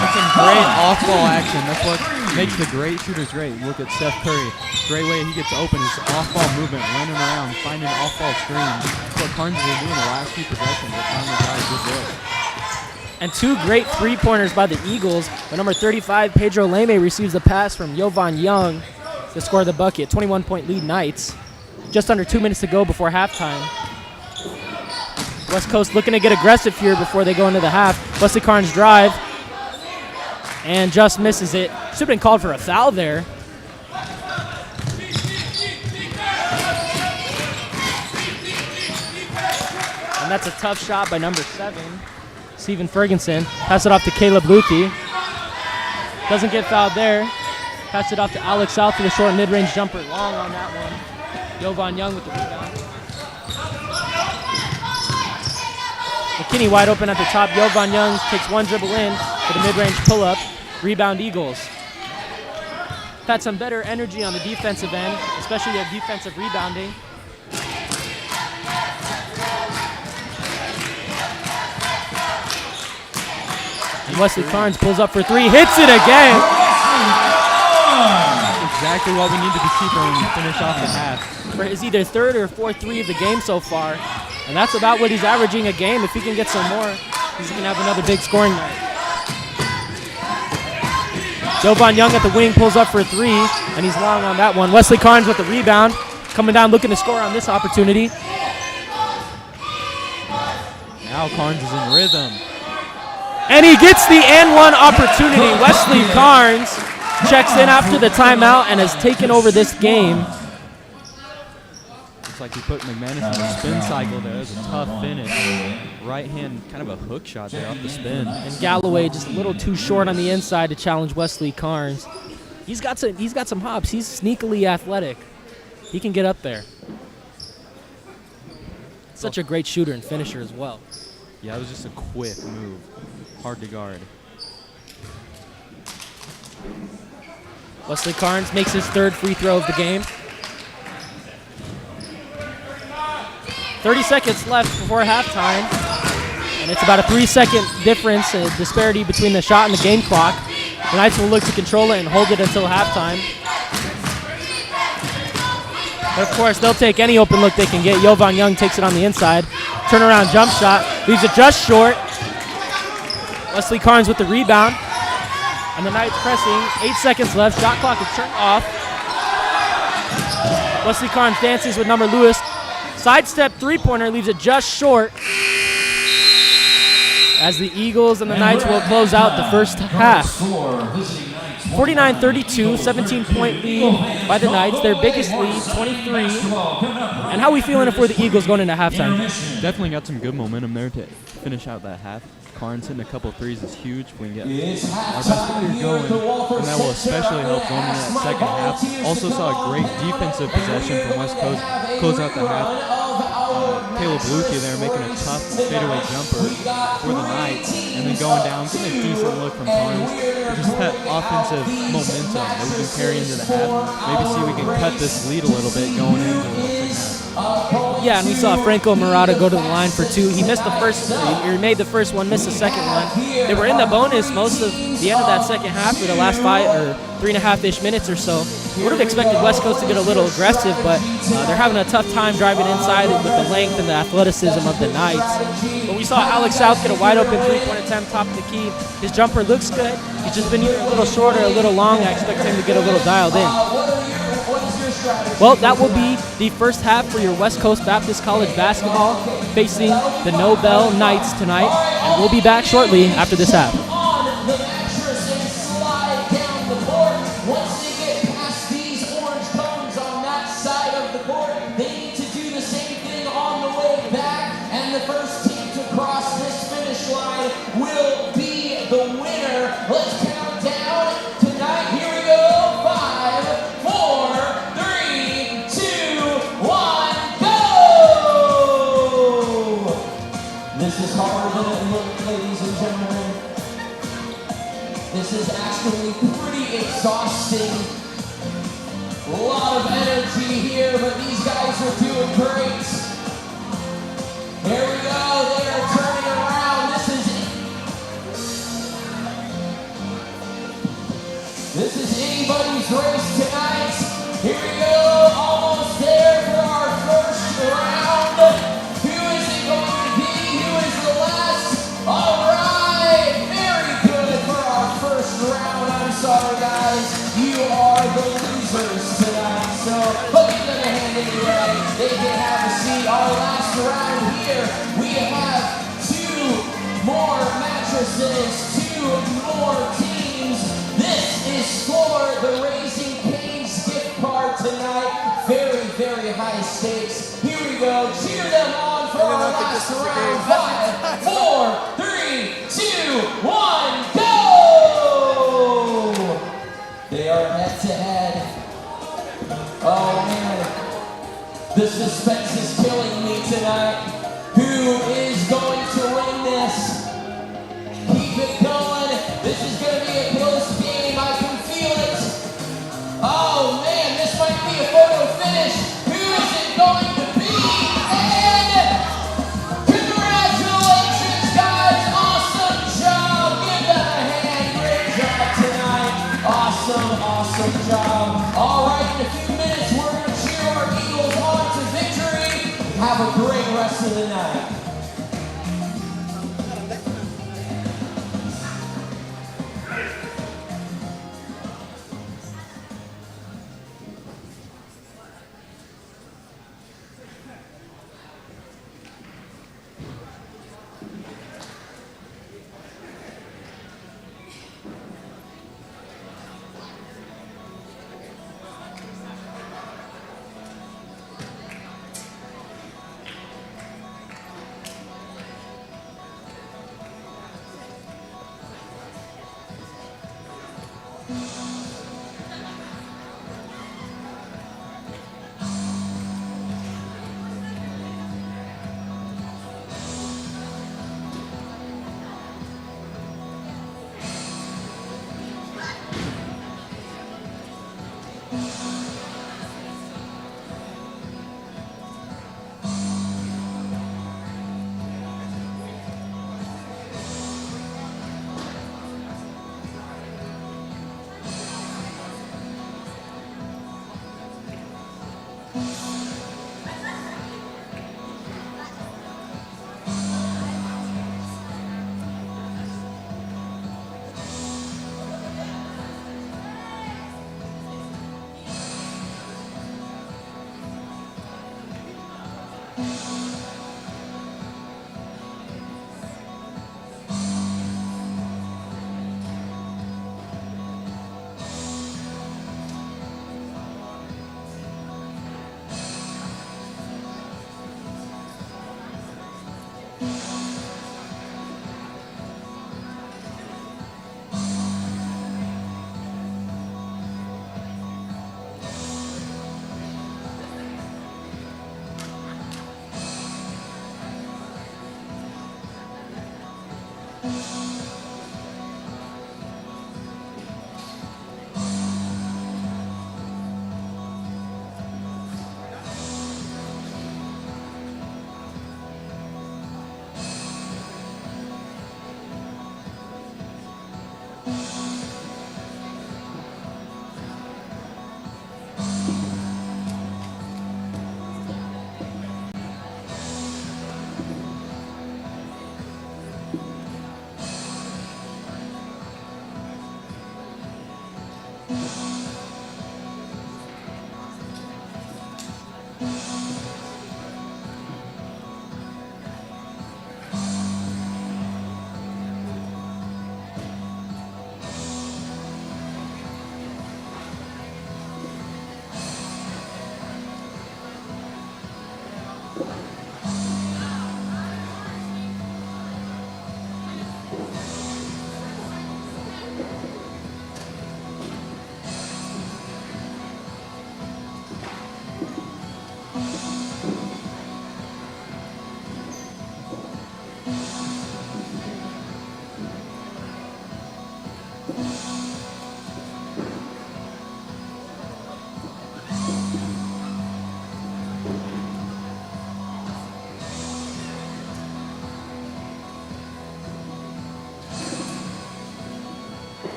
That's some great off-ball action. That's what makes the great shooters great. Look at Steph Curry. Great way he gets open. His off-ball movement, running around, finding off-ball screens. That's what Carnes has been doing the last few possessions. They finally got a good look. And 2 great three-pointers by the Eagles. But number 35, Pedro Leme, receives the pass from Jovan Young to score the bucket. 21-point lead Knights. Just under 2 minutes to go before halftime. West Coast looking to get aggressive here before they go into the half. Wesley Carnes drive and just misses it. Should have been called for a foul there. And that's a tough shot by number 7, Stephen Ferguson. Pass it off to Caleb Luthi. Doesn't get fouled there. Pass it off to Alex South for the short mid-range jumper. Long on that one. Jovan Young with the rebound. McKinney wide open at the top. Jovan Young takes 1 dribble in for the mid-range pull-up. Rebound Eagles. Had some better energy on the defensive end, especially their defensive rebounding. And Wesley Carnes pulls up for 3, hits it again. Exactly what we need to see from him to finish off the half. For his either 3rd or 4th 3 of the game so far. And that's about what he's averaging a game. If he can get some more, he's going to have another big scoring night. Jovan Young at the wing pulls up for a three, and he's long on that one. Wesley Carnes with the rebound, coming down looking to score on this opportunity. Now Carnes is in rhythm. And he gets the and one opportunity. Wesley Carnes checks in after the timeout and has taken over this game. Looks like he put McManus in the spin cycle there. It was a tough finish. Right hand, kind of a hook shot there off the spin. And Galloway just a little too short on the inside to challenge Wesley Carnes. He's got some hops. He's sneakily athletic. He can get up there. Such a great shooter and finisher as well. Yeah, it was just a quick move. Hard to guard. Wesley Carnes makes his third free throw of the game. 30 seconds left before halftime. And it's about a 3-second difference, a disparity between the shot and the game clock. The Knights will look to control it and hold it until halftime. But of course, they'll take any open look they can get. Jovan Young takes it on the inside. Turnaround jump shot. Leaves it just short. Wesley Carnes with the rebound. And the Knights pressing. 8 seconds left. Shot clock is turned off. Wesley Carnes dances with number Lewis. Sidestep three-pointer leaves it just short. As the Eagles and the Knights will close out the first half. 49-32, 17-point lead by the Knights. Their biggest lead, 23. And how are we feeling if we're the Eagles going into halftime? Definitely got some good momentum there to finish out that half. Carnes hitting a couple threes is huge. We can get our best player going, and that will especially help going into that second half. Also saw a great defensive possession from West Coast close out the half. Caleb Luthi there making a tough fadeaway jumper for the Knights, and then going down, getting a decent look from Carnes. Just that offensive momentum that we've been carrying into the half. Maybe see we can cut this lead a little bit going into the second half. Yeah, and we saw Franco Murata go to the line for two. He missed the first, he made the first one, missed the second one. They were in the bonus most of the end of that second half for the last 3.5-ish minutes or so. We would have expected West Coast to get a little aggressive, but they're having a tough time driving inside with the length and the athleticism of the Knights. But we saw Alex South get a wide open three-point attempt, top of the key. His jumper looks good. He's just been either a little short or a little long. I expect him to get a little dialed in. Well, that will be the first half for your West Coast Baptist College basketball facing the Nobel Knights tonight. And we'll be back shortly after this half. This is actually pretty exhausting. A lot of energy here, but these guys are doing great. Here we go, they are turning around. This is anybody's race tonight. Here we go, almost there for our first round. Who is it going to be? Who is the last? All right, very good for our first round. I'm sorry, guys, you are the losers tonight. So, but give them a hand anyway. They can have a seat. Our last round here, we have 2 more mattresses, 2 more teams. This is for the Raising Cane's gift card tonight. Very, very high stakes. Here we go. Cheer them on for our last round. 5, 4, 3, 2, 1, go! They are head to head. Oh man, the suspense is killing me tonight. Who is going to win this? Keep it going. This is going to be a close game. I can feel it. Oh man, this might be a photo finish. Who is it going to be? And congratulations, guys. Awesome job. Give them a hand. Great job tonight. Awesome, awesome job. All right, in a few minutes, we're going to cheer our Eagles on to victory. Have a great rest of the night.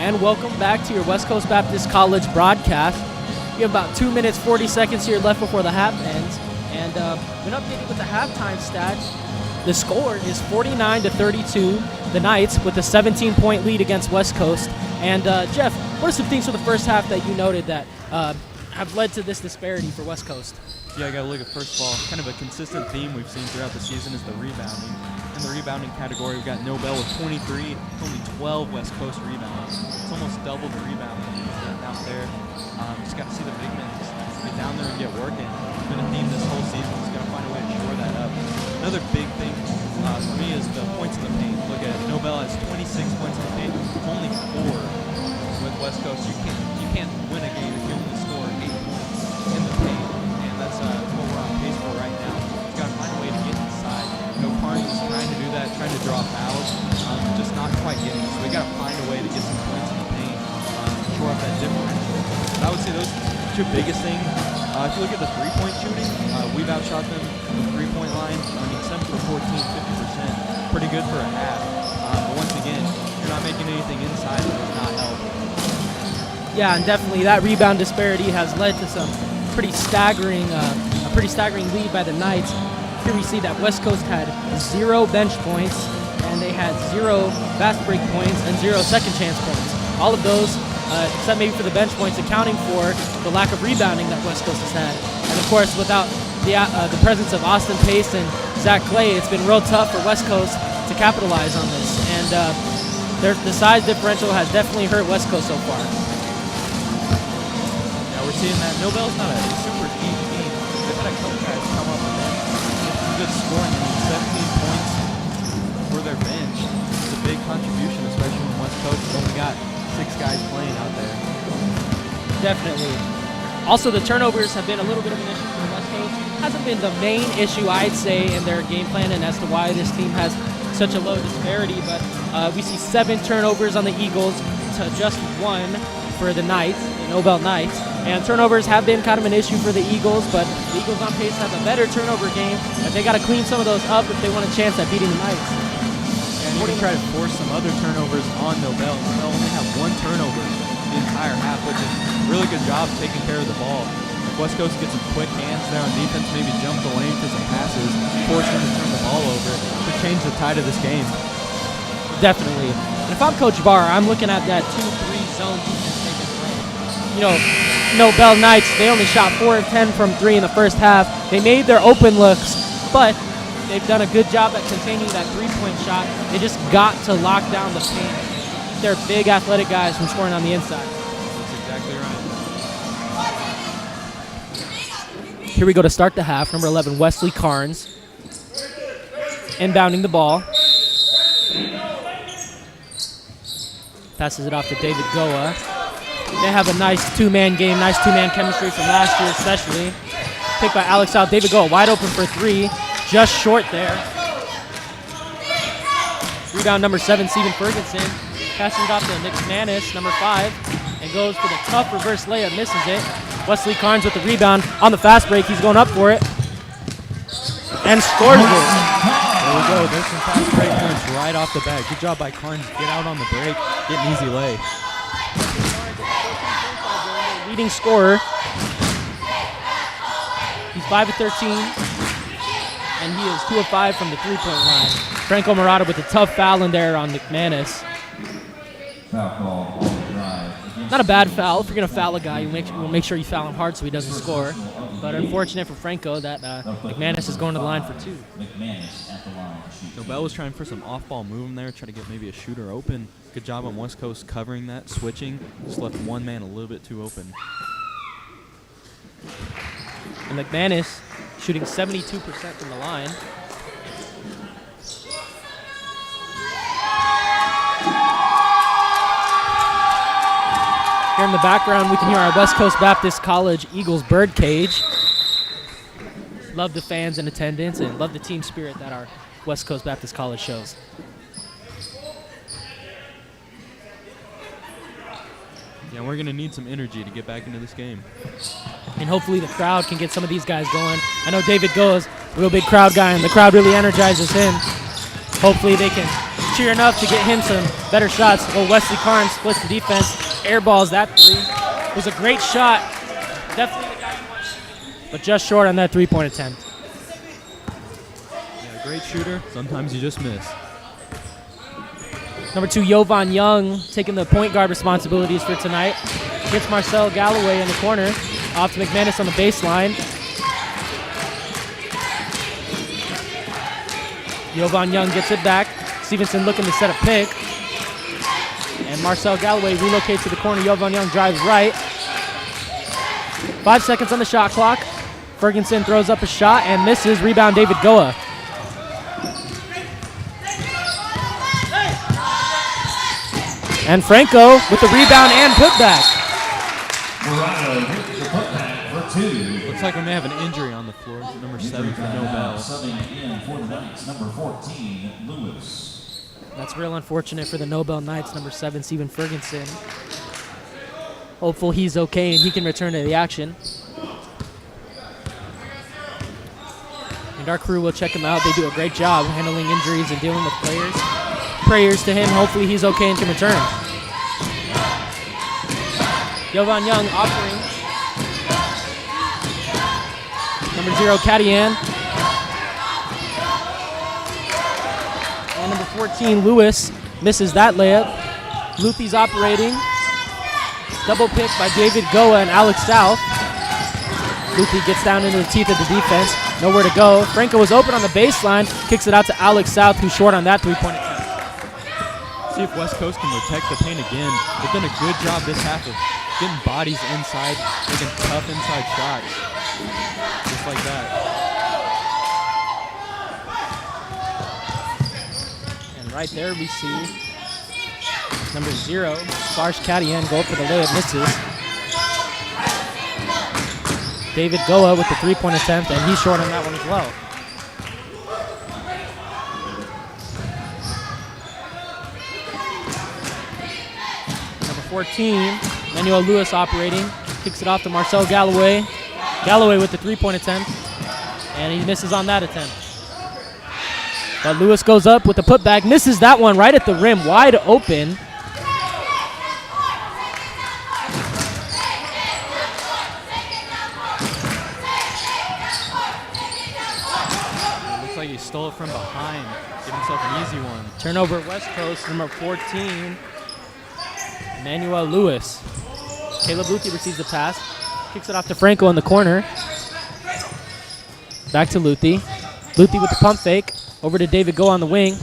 And welcome back to your West Coast Baptist College broadcast. We have about 2 minutes, 40 seconds here left before the half ends. And been updated with the halftime stats. The score is 49-32. The Knights with a 17-point lead against West Coast. And Jeff, what are some things for the first half that you noted that have led to this disparity for West Coast? Yeah, I got to look at, first of all, kind of a consistent theme we've seen throughout the season is the rebounding. In the rebounding category, we've got Nobel with 23, only 12 West Coast rebounds. It's almost double the rebounding out there. Just got to see the big men just get down there and get working. It's been a theme this whole season. Just got to find a way to shore that up. Another big thing for me is the points in the paint. Look at it. Nobel has 26 points in the paint, only 4 with West Coast. You can't win a game if you only score 8 points in the paint, and that's what we're on pace for right now. We've got to find a way to get inside. Carnes is trying to do that, trying to draw fouls, just not quite getting it. So we got to find a way to get some points in the paint, shore up that differential. But I would say those two biggest things. If you look at the three-point shooting, we've outshot them from the three-point line. I mean, 7 for 14, 50%, pretty good for a half. But once again, you're not making anything inside, it does not help. Yeah, and definitely that rebound disparity has led to some pretty staggering, a pretty staggering lead by the Knights. Here we see that West Coast had 0 bench points, and they had 0 fast break points and 0 second chance points. All of those, except maybe for the bench points, accounting for the lack of rebounding that West Coast has had. And of course, without the presence of Austin Pace and Zach Clay, it's been real tough for West Coast to capitalize on this. And the size differential has definitely hurt West Coast so far. Yeah, we're seeing that Nobel's not a super deep team. They've had a couple guys come up with them. Good scoring. I mean, 17 points for their bench. It's a big contribution, especially when West Coast has only got 6 guys playing out there. Definitely. Also, the turnovers have been a little bit of an issue for West Coast. Hasn't been the main issue, I'd say, in their game plan and as to why this team has such a low disparity. But we see 7 turnovers on the Eagles to just 1 for the Knights, the Nobel Knights. And turnovers have been kind of an issue for the Eagles, but the Eagles on pace have a better turnover game, but they got to clean some of those up if they want a chance at beating the Knights. And you can try to force some other turnovers on Nobel. They'll only have 1 turnover the entire half, which is a really good job taking care of the ball. If West Coast gets some quick hands there on defense, maybe jump the lane for some passes, force them to turn the ball over, to change the tide of this game. Definitely. And if I'm Coach Barr, I'm looking at that 2-3 zone defense they've been playing. You know, Nobel Knights, they only shot 4 of 10 from 3 in the first half. They made their open looks, but they've done a good job at containing that 3-point shot. They just got to lock down the paint. They're big athletic guys from scoring on the inside. That's exactly right. Here we go to start the half. Number 11, Wesley Carnes, inbounding the ball. Passes it off to David Goa. They have a nice 2-man game, nice 2-man chemistry from last year especially. Picked by Alex out. David Goa wide open for 3. Just short there. Rebound number 7, Steven Ferguson. Passes it off to Nick Manis, number 5. And goes for the tough reverse layup, misses it. Wesley Carnes with the rebound on the fast break. He's going up for it. And scores it. There we go. There's some fast break points right off the bat. Good job by Carnes. Get out on the break. Get an easy lay. Leading scorer. He's 5 of 13, and he is 2 of 5 from the 3-point line. Franco Murata with a tough foul in there on McManus. Foul call on the drive. Not a bad foul. If you're going to foul a guy, you make sure you foul him hard so he doesn't score. But unfortunate for Franco that McManus is going to the line for 2. McManus at the line to shoot. Nobel was trying for some off-ball movement there, try to get maybe a shooter open. Good job on West Coast covering that, switching. Just left one man a little bit too open. And McManus shooting 72% from the line. Here in the background, we can hear our West Coast Baptist College Eagles birdcage. Love the fans in attendance and love the team spirit that our West Coast Baptist College shows. Yeah, we're going to need some energy to get back into this game. And hopefully the crowd can get some of these guys going. I know David Goes, a real big crowd guy, and the crowd really energizes him. Hopefully they can cheering up to get him some better shots. Oh, Wesley Carnes splits the defense, airballs that three. It was a great shot. Definitely the guy you want shooting, but just short on that three-point attempt. Yeah, great shooter. Sometimes you just miss. Number 2, Jovan Young, taking the point guard responsibilities for tonight. Gets Marcel Galloway in the corner. Off to McManus on the baseline. Jovan Young gets it back. Stevenson looking to set a pick. And Marcel Galloway relocates to the corner. Jovan Young drives right. 5 seconds on the shot clock. Ferguson throws up a shot and misses. Rebound, David Goa. And Franco with the rebound and putback. Murata with the putback for 2. Looks like we may have an injury on the floor. Number 7 for Nobel. Subbing in for the Knights, number 14, Lewis. That's real unfortunate for the Nobel Knights, number 7, Stephen Ferguson. Hopeful he's okay and he can return to the action. And our crew will check him out. They do a great job handling injuries and dealing with players. Prayers to him. Hopefully he's okay and can return. Jovan Young offering. Number 0, Kadian. And number 14, Lewis, misses that layup. Luthie's operating. Double pick by David Goa and Alex South. Luthie gets down into the teeth of the defense. Nowhere to go. Franco was open on the baseline. Kicks it out to Alex South, who's short on that three-point attempt. See if West Coast can protect the paint again. They've done a good job this half of getting bodies inside, making tough inside shots. Just like that. And right there we see number 0, Farsh Kadian, go for the layup, misses. David Goa with the three-point attempt, and he's short on that one as well. Number 14, Manuel Lewis operating, kicks it off to Marcel Galloway. Galloway with the three-point attempt, and he misses on that attempt. But Lewis goes up with the putback, misses that one right at the rim, wide open. Looks like he stole it from behind, give himself an easy one. Turnover West Coast, number 14, Manuel Lewis. Caleb Luthi receives the pass, kicks it off to Franco in the corner. Back to Luthi. Luthi with the pump fake, over to David Goa on the wing.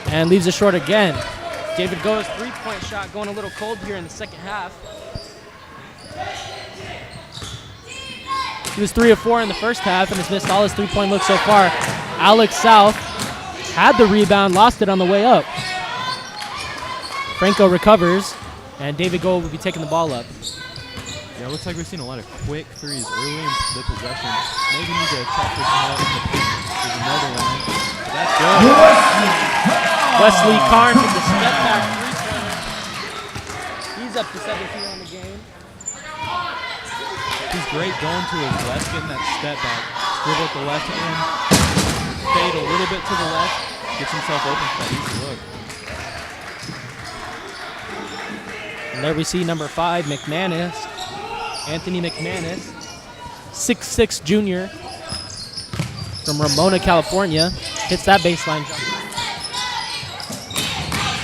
And leaves it short again. David Goa's three-point shot going a little cold here in the second half. He was 3 of 4 in the first half and has missed all his three-point looks so far. Alex South had the rebound, lost it on the way up. Franco recovers, and David Goa will be taking the ball up. Yeah, it looks like we've seen a lot of quick threes early in the possession. Maybe need to check this out. There's another one. But that's good. Wesley Carnes with the step back three-pointer. He's up to 17 on the game. He's great going to his left, getting that step back. Dribble at the left hand, fade a little bit to the left, gets himself open for that easy look. And there we see number 5, McManus. Anthony McManus, 6'6" junior from Ramona, California. Hits that baseline jumper.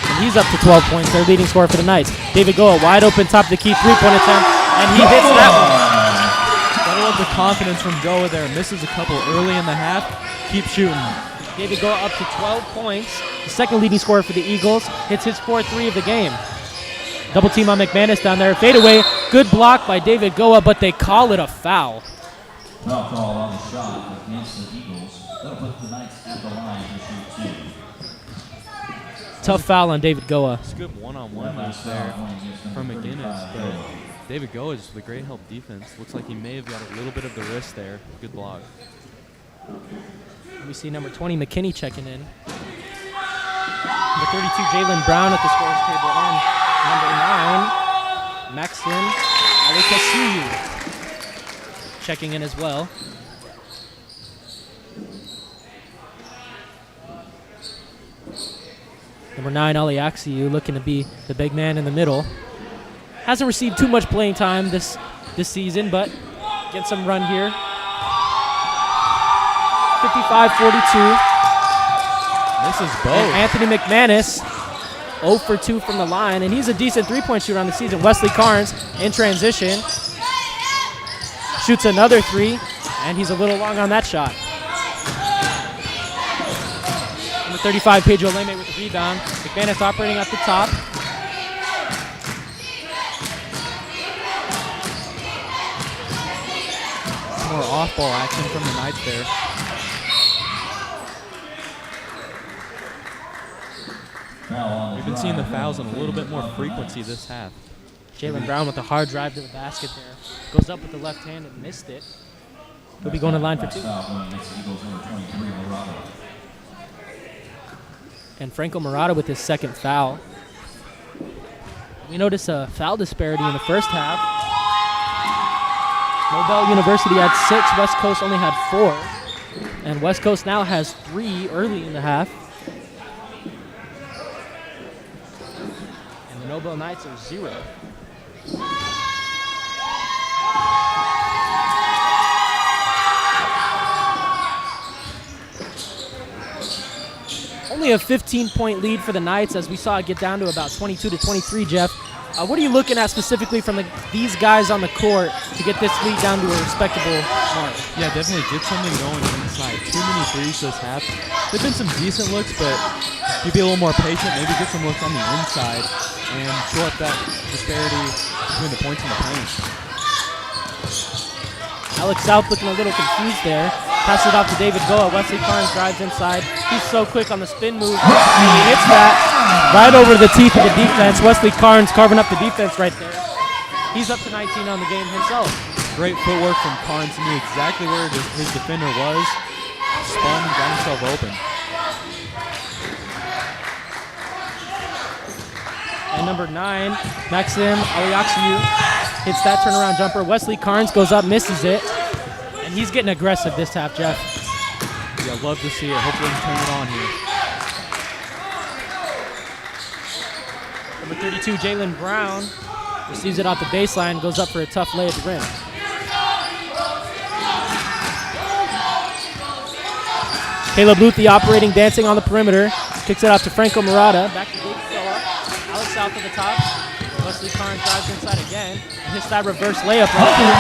And he's up to 12 points, their leading scorer for the Knights. David Goa, wide open, top of the key, three-point attempt, and he hits that one. Gotta love the confidence from Goa there. Misses a couple early in the half. Keep shooting. David Goa up to 12 points. The second leading scorer for the Eagles. Hits his 4th-3 of the game. Double team on McManus down there. Fade away. Good block by David Goa, but they call it a foul. Foul call on the shot against the Eagles. That'll put the Knights at the line to shoot 2. Tough foul on David Goa. It's a good one-on-one moves there from McGinnis, but David Goa is the great help defense. Looks like he may have got a little bit of the wrist there. Good block. We see number 20, McKinney, checking in. Number 32, Jalen Brown at the scores table. And number 9, Maxim Alikasiyu, checking in as well. Number 9, Aliaxiu, looking to be the big man in the middle. Hasn't received too much playing time this season, but get some run here. 55-42. This is And both. Anthony McManus, 0 for 2 from the line, and he's a decent three-point shooter on the season. Wesley Carnes in transition. Shoots another 3, and he's a little long on that shot. Number 35, Pedro Leme with the rebound. McManus operating at the top. More off-ball action from the Knights there. We've been seeing the fouls on a little bit more frequency this half. Jalen Brown with a hard drive to the basket there. Goes up with the left hand and missed it. He'll be going to line for 2. And Franco Murata with his second foul. We notice a foul disparity in the first half. Nobel University had 6, West Coast only had 4. And West Coast now has 3 early in the half. And the Nobel Knights are 0. Only a 15-point lead for the Knights as we saw it get down to about 22-23, Jeff. What are you looking at specifically from these guys on the court to get this lead down to a respectable mark? Yeah, definitely get something going inside. Too many threes this half. There've been some decent looks, but if you be a little more patient, maybe get some looks on the inside and show up that disparity between the points and the paint. Alex South looking a little confused there. Passes it off to David Goa. Wesley Carnes drives inside. He's so quick on the spin move. And he hits that right over the teeth of the defense. Wesley Carnes carving up the defense right there. He's up to 19 on the game himself. Great footwork from Carnes. He knew exactly where his defender was. Spun and got himself open. And number 9, Maxim Aliaxiu hits that turnaround jumper. Wesley Carnes goes up, misses it. And he's getting aggressive this half, Jeff. Yeah, love to see it. Hopefully he can turn it on here. Number 32, Jalen Brown receives it off the baseline, goes up for a tough lay at the rim. Caleb Luthi operating, dancing on the perimeter. Kicks it out to Franco Murata. Back to David Goa. Alex South at the top. Wesley Carnes drives inside again and hits that reverse layup right there.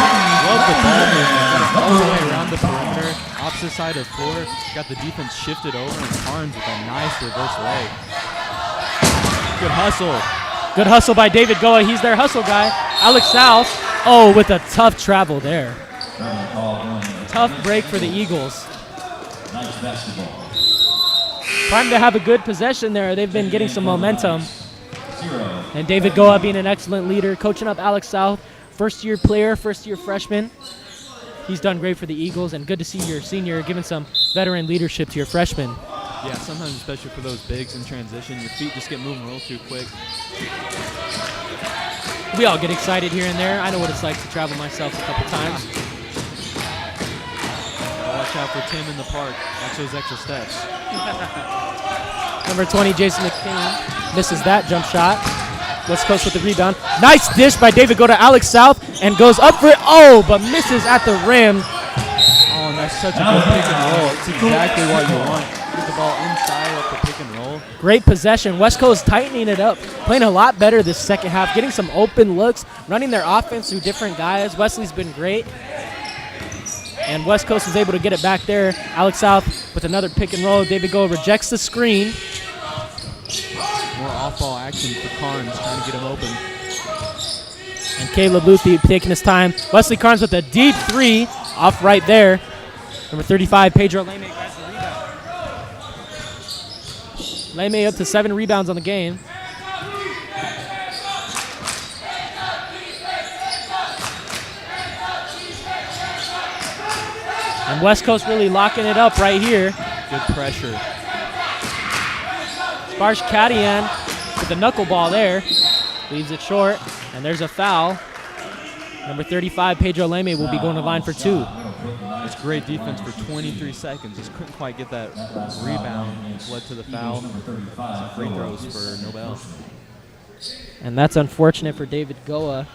Love the ball movement. All the way around the perimeter, opposite side of the floor. Got the defense shifted over, and Carnes with a nice reverse lay. Good hustle. Good hustle by David Goa. He's their hustle guy. Alex South, with a tough travel there. Tough break for the Eagles. Nice basketball. Time to have a good possession there. They've been getting some momentum. 0. And David Goa being an excellent leader, coaching up Alex South, first-year player, first-year freshman. He's done great for the Eagles, and good to see your senior giving some veteran leadership to your freshman. Yeah, sometimes especially for those bigs in transition, your feet just get moving real too quick. We all get excited here and there. I know what it's like to travel myself a couple times. Watch out for Tim in the park. Watch those extra steps. Number 20, Jason McKinney, misses that jump shot. West Coast with the rebound. Nice dish by David Go to Alex South and goes up for it. But misses at the rim. Oh, and that's such a good pick and roll. It's exactly what you want. Get the ball inside of the pick and roll. Great possession. West Coast tightening it up, playing a lot better this second half, getting some open looks, running their offense through different guys. Wesley's been great. And West Coast was able to get it back there. Alex South with another pick and roll. David Go rejects the screen. More off-ball action for Carnes, trying to get him open. And Caleb Luthi taking his time. Wesley Carnes with a deep 3 off right there. Number 35, Pedro Leme grabs the rebound. Leme up to 7 rebounds on the game. And West Coast really locking it up right here. Good pressure. Sparsh Kadian with the knuckleball there. Leaves it short, and there's a foul. Number 35, Pedro Leme, will be going to line for 2. It's great defense for 23 seconds. Just couldn't quite get that rebound. Led to the foul. Some free throws for Nobel. And that's unfortunate for David Goa.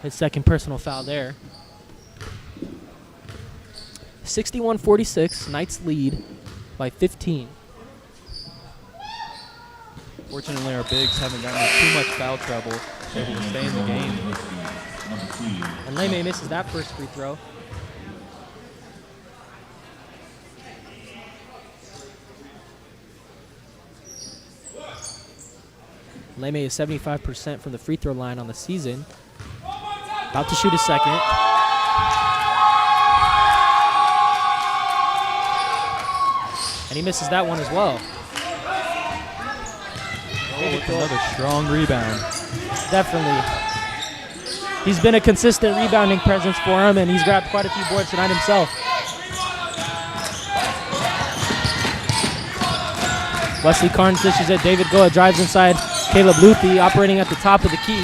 His second personal foul there. 61-46, Knights lead by 15. Fortunately, our bigs haven't gotten into too much foul trouble. Able to stay in the game. And Leme misses that first free throw. Leme is 75% from the free throw line on the season. About to shoot a second. And he misses that one as well. With another strong rebound. Definitely. He's been a consistent rebounding presence for him, and he's grabbed quite a few boards tonight himself. Wesley Carnes dishes it. David Goa drives inside. Caleb Luthi operating at the top of the key.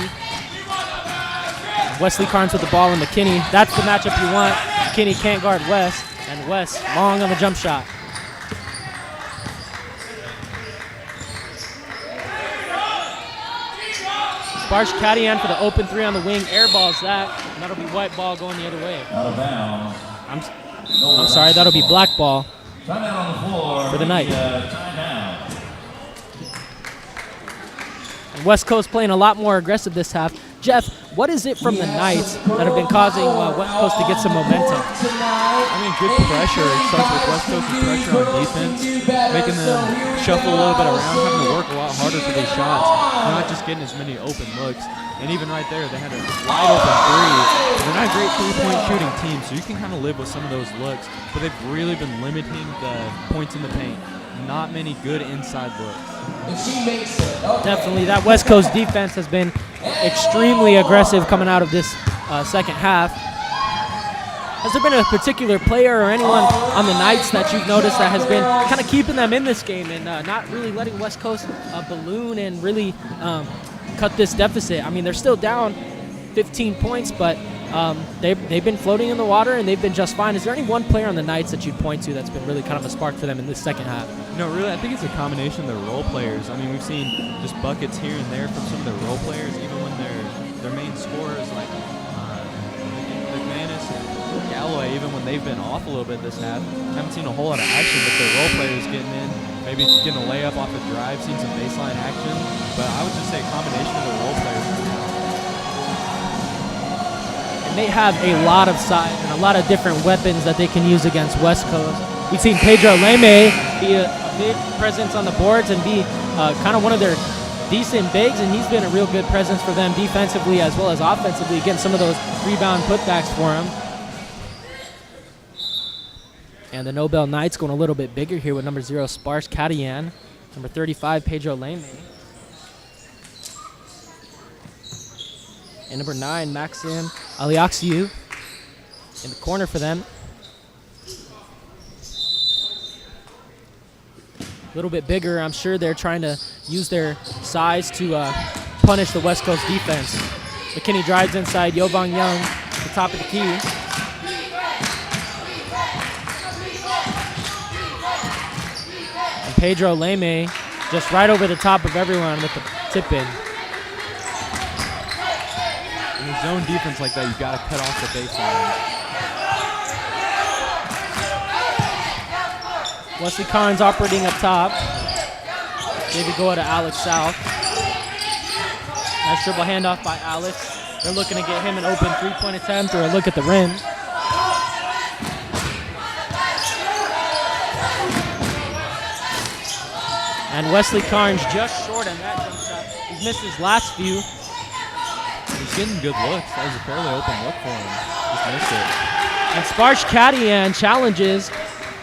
Wesley Carnes with the ball and McKinney. That's the matchup you want. McKinney can't guard Wes, and Wes long on the jump shot. Sparsh Kadian for the open 3 on the wing. Airballs that, and that'll be white ball going the other way. Out of bounds. I'm sorry, that'll be black ball Timeout on the floor for the night. Timeout. And West Coast playing a lot more aggressive this half. Jeff, what is it from the Knights that have been causing West Coast to get some momentum? I mean, good pressure. It starts with West Coast's pressure on defense, making them shuffle a little bit around, having to work a lot harder for these shots, not just getting as many open looks. And even right there, they had a wide open 3. They're not a great three-point shooting team, so you can kind of live with some of those looks, but they've really been limiting the points in the paint. Not many good inside looks. Definitely, that West Coast defense has been extremely aggressive coming out of this second half. Has there been a particular player or anyone on the Knights that you've noticed that has been kind of keeping them in this game and not really letting West Coast balloon and really cut this deficit? I mean, they're still down 15 points, but they've been floating in the water and they've been just fine. Is there any one player on the Knights that you'd point to that's been really kind of a spark for them in this second half? No, really, I think it's a combination of their role players. I mean, we've seen just buckets here and there from some of their role players, even when their main scorers like McManus and Galloway, even when they've been off a little bit this half, haven't seen a whole lot of action, but their role players getting in, maybe getting a layup off a drive, seeing some baseline action. But I would just say a combination of their role players. And they have a lot of size and a lot of different weapons that they can use against West Coast. We've seen Pedro Leme be a big presence on the boards and be kind of one of their decent bigs, and he's been a real good presence for them defensively as well as offensively, getting some of those rebound putbacks for him. And the Nobel Knights going a little bit bigger here with number 0, Sparsh Kadian, number 35, Pedro Leme, and number 9, Maxim Aliaxiou in the corner for them. A little bit bigger. I'm sure they're trying to use their size to punish the West Coast defense. McKinney drives inside. Yovang Young at the top of the key. And Pedro Leme just right over the top of everyone with the tip-in. In a zone defense like that, you've got to cut off the baseline. Wesley Carnes operating up top. David Goa to Alex South. Nice dribble handoff by Alex. They're looking to get him an open three-point attempt or a look at the rim. And Wesley Carnes just short on that jump shot. He's missed his last few. He's getting good looks. That was a fairly open look for him. Just missed it. And Sparsh Kadian challenges,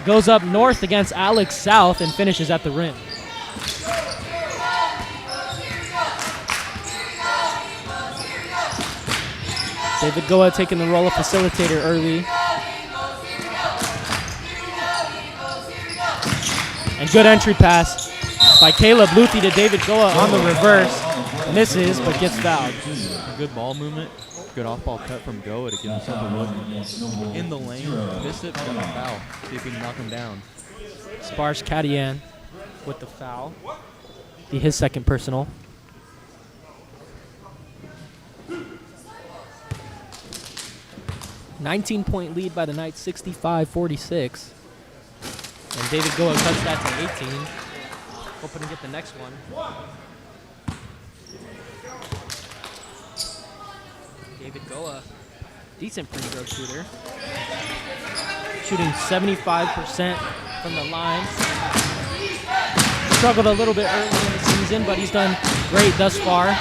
goes up north against Alex South and finishes at the rim. David Goa taking the role of facilitator early. And good entry pass by Caleb Luthi to David Goa on the reverse. Misses, but gets fouled. Good ball movement, Good off-ball cut from Goa to give himself a look in the lane. Missed it, but got a foul. See if we can knock him down. Sparsh Kadian with the foul. Be his second personal. "19-point lead by the Knights, 65-46. And David Goa cuts that to 18. Hoping to get the next one. David Goa, decent free throw shooter. Shooting 75% from the line. Struggled a little bit early in the season, but he's done great thus far.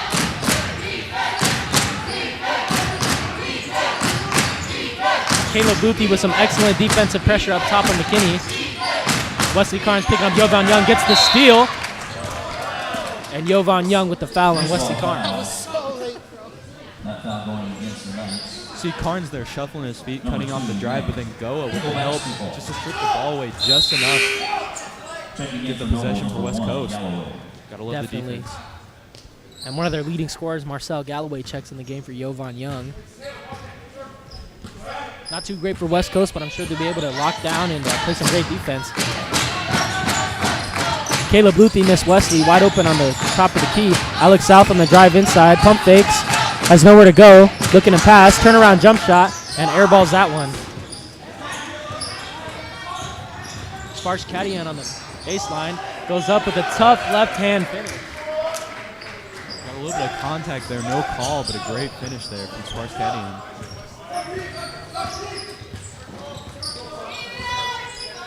Caleb Boothie with some excellent defensive pressure up top on McKinney. Wesley Carnes picking up Jovan Young, gets the steal. And Jovan Young with the foul on Wesley Carnes. That foul going against the Knights. See Carnes there shuffling his feet, cutting off the drive, but then Goa with the help just to strip the ball away just enough to get the possession for West Coast. Gotta love the Definitely. defense. And one of their leading scorers, Marcel Galloway, checks in the game for Jovan Young. Not too great for West Coast, but I'm sure they'll be able to lock down and play some great defense. Caleb Boothie missed Wesley, wide open on the top of the key. Alex South on the drive inside, pump fakes, has nowhere to go, looking to pass, turnaround jump shot, and airballs that one. Sparsh Kadian on the baseline, goes up with a tough left-hand finish. Got a little bit of contact there, no call, but a great finish there from Sparsh Kadian.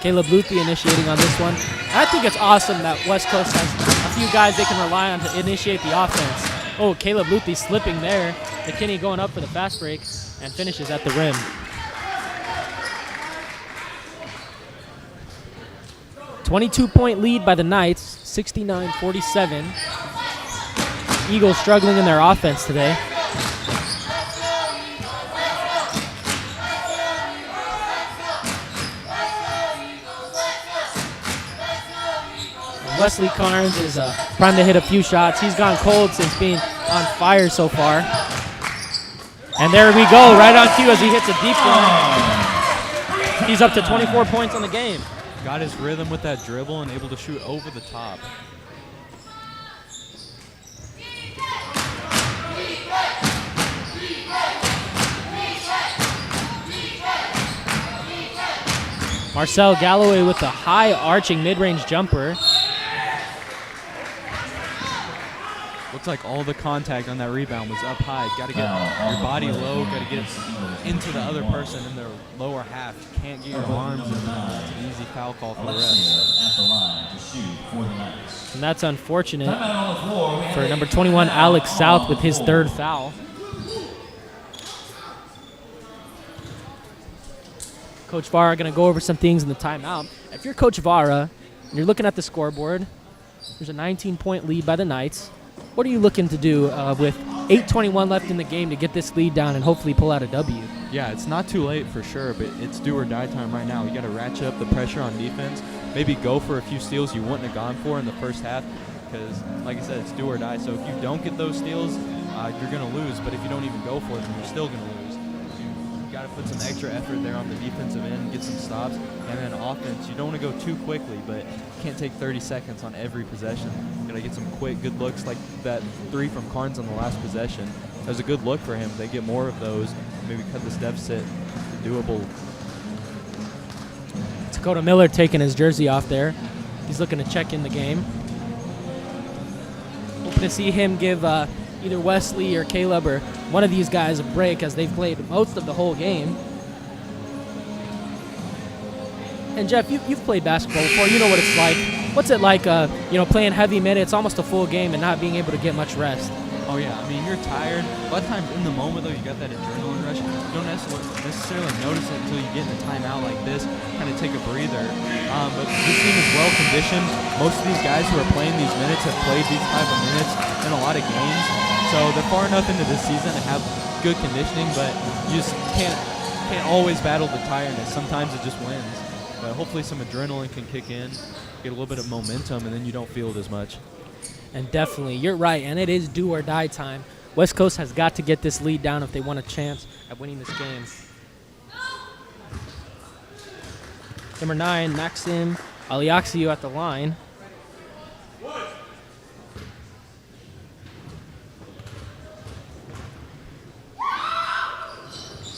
Caleb Boothie initiating on this one. I think it's awesome that West Coast has a few guys they can rely on to initiate the offense. Oh, Caleb Boothie slipping there. McKinney going up for the fast break and finishes at the rim. "22-point lead by the Knights, 69-47. Eagles struggling in their offense today. Wesley Carnes is primed to hit a few shots. He's gone cold since being on fire so far. And there we go, right on cue as he hits a deep one. He's up to 24 points on the game. Got his rhythm with that dribble and able to shoot over the top. Marcel Galloway with the high arching mid-range jumper. Looks like all the contact on that rebound was up high. Got to get your body low, got to get it into the other person in their lower half. You can't get your arms in. It's an easy foul call for the refs. At the line to shoot for the Knights. And that's unfortunate Timeout on the floor. for number 21, Alex South, with his third foul. Coach Vara going to go over some things in the timeout. If you're Coach Vara and you're looking at the scoreboard, there's a 19-point lead by the Knights. What are you looking to do with 8:21 left in the game to get this lead down and hopefully pull out a W? Yeah, it's not too late for sure, but it's do or die time right now. You got to ratchet up the pressure on defense. Maybe go for a few steals you wouldn't have gone for in the first half because, like I said, it's do or die. So if you don't get those steals, you're going to lose. But if you don't even go for them, you're still going to lose. You got to put some extra effort there on the defensive end, get some stops, and then offense. You don't want to go too quickly, but you can't take 30 seconds on every possession. You got to get some quick, good looks like that three from Carnes on the last possession. That was a good look for him. They get more of those, maybe cut this deficit to doable. Dakota Miller taking his jersey off there. He's looking to check in the game. Hoping to see him give either Wesley or Caleb or one of these guys a break as they've played most of the whole game. And Jeff, you've played basketball before. You know what it's like. What's it like, playing heavy minutes, almost a full game, and not being able to get much rest? Oh yeah, I mean, you're tired. A lot of times in the moment, though, you got that adrenaline rush. You don't necessarily notice it until you get in a timeout like this, kind of take a breather. But this team is well conditioned. Most of these guys who are playing these minutes have played these type of minutes in a lot of games. So they're far enough into this season to have good conditioning, but you just can't always battle the tiredness. Sometimes it just wins. But hopefully some adrenaline can kick in, get a little bit of momentum, and then you don't feel it as much. And definitely, you're right, and it is do or die time. West Coast has got to get this lead down if they want a chance at winning this game. Number 9, Maxim Aliaxiou at the line.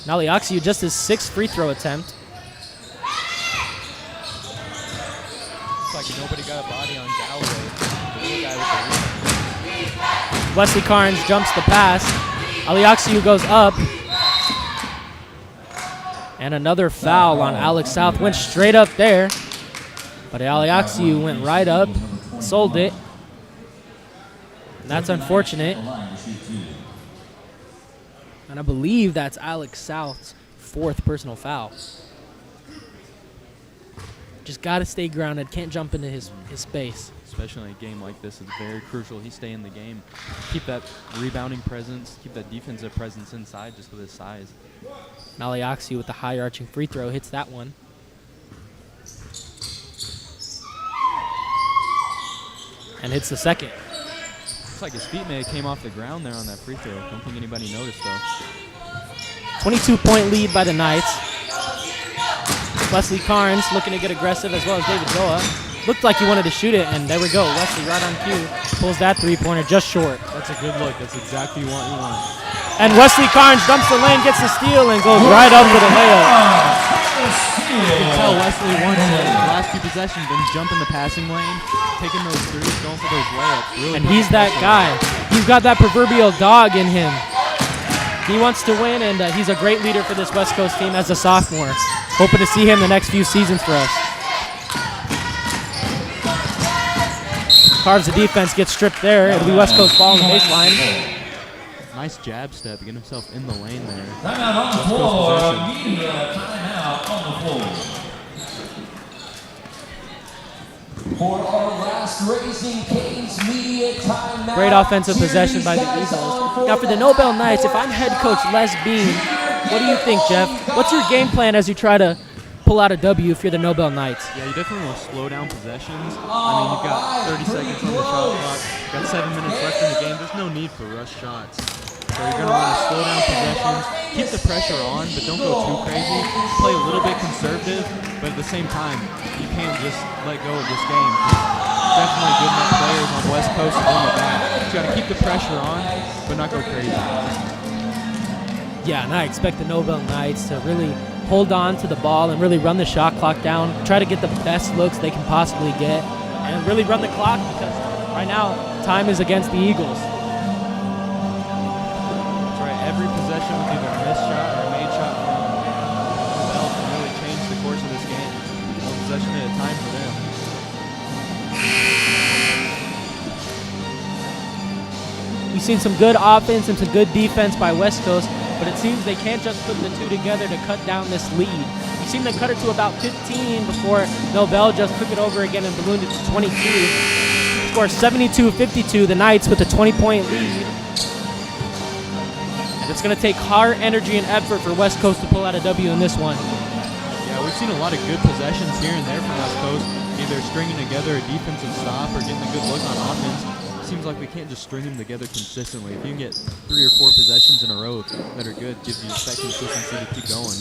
Now Aliaxiou just his 6th free throw attempt. Looks like nobody got a body on Galloway. The little guy with the rebound. Wesley Carnes jumps the pass. Aliaxiou goes up. And another foul on Alex South. Went straight up there. But Aliaxiou went right up, sold it. And that's unfortunate. And I believe that's Alex South's 4th personal foul. Just got to stay grounded. Can't jump into his space. Especially in a game like this, it's very crucial he stay in the game. Keep that rebounding presence, keep that defensive presence inside just with his size. Aliaxiou with the high arching free throw hits that one. And hits the second. Looks like his feet may have came off the ground there on that free throw. Don't think anybody noticed though. 22-point lead by the Knights. Wesley Carnes looking to get aggressive as well as David Goa. Looked like he wanted to shoot it, and there we go. Wesley right on cue. Pulls that three-pointer just short. That's a good look. That's exactly what you want. And Wesley Carnes dumps the lane, gets the steal, and goes right up for the layup. You can tell Wesley wants it. The last few possessions, been jumping the passing lane, taking those threes, going for those layups. Really And he's that guy. He's got that proverbial dog in him. He wants to win, and he's a great leader for this West Coast team as a sophomore. Hoping to see him the next few seasons for us. Carves the defense, gets stripped there. It'll be West Coast ball on the baseline. Nice jab step, getting himself in the lane there. Timeout on the floor. Media timeout on the floor. For our last Raising Cane's media timeout. Great offensive possession by the Eagles. Now for the Nobel Knights, if I'm head coach Les Bean, what do you think, Jeff? What's your game plan as you try to pull out a W if you're the Nobel Knights? Yeah, you definitely want to slow down possessions. I mean, you've got 30 seconds on the shot clock. You've got 7 minutes left in the game. There's no need for rush shots. So you're going to want to slow down possessions, keep the pressure on, but don't go too crazy. Play a little bit conservative, but at the same time, you can't just let go of this game. Definitely good enough players on West Coast to limit that. You got to keep the pressure on, but not go crazy. Yeah, and I expect the Nobel Knights to really hold on to the ball and really run the shot clock down, try to get the best looks they can possibly get, and really run the clock because right now, time is against the Eagles. That's right, every possession with either a missed shot or a made shot from Nobel can really change the course of this game. One possession at a time for them. We've seen some good offense and some good defense by West Coast, but it seems they can't just put the two together to cut down this lead. We've seen them cut it to about 15 before Nobel just took it over again and ballooned it to 22. Score 72-52, the Knights with a 20-point lead. And it's going to take heart, energy, and effort for West Coast to pull out a W in this one. Yeah, we've seen a lot of good possessions here and there from West Coast, either stringing together a defensive stop or getting a good look on offense. Seems like we can't just string them together consistently. If you can get 3 or 4 possessions in a row that are good, gives you that consistency to keep going.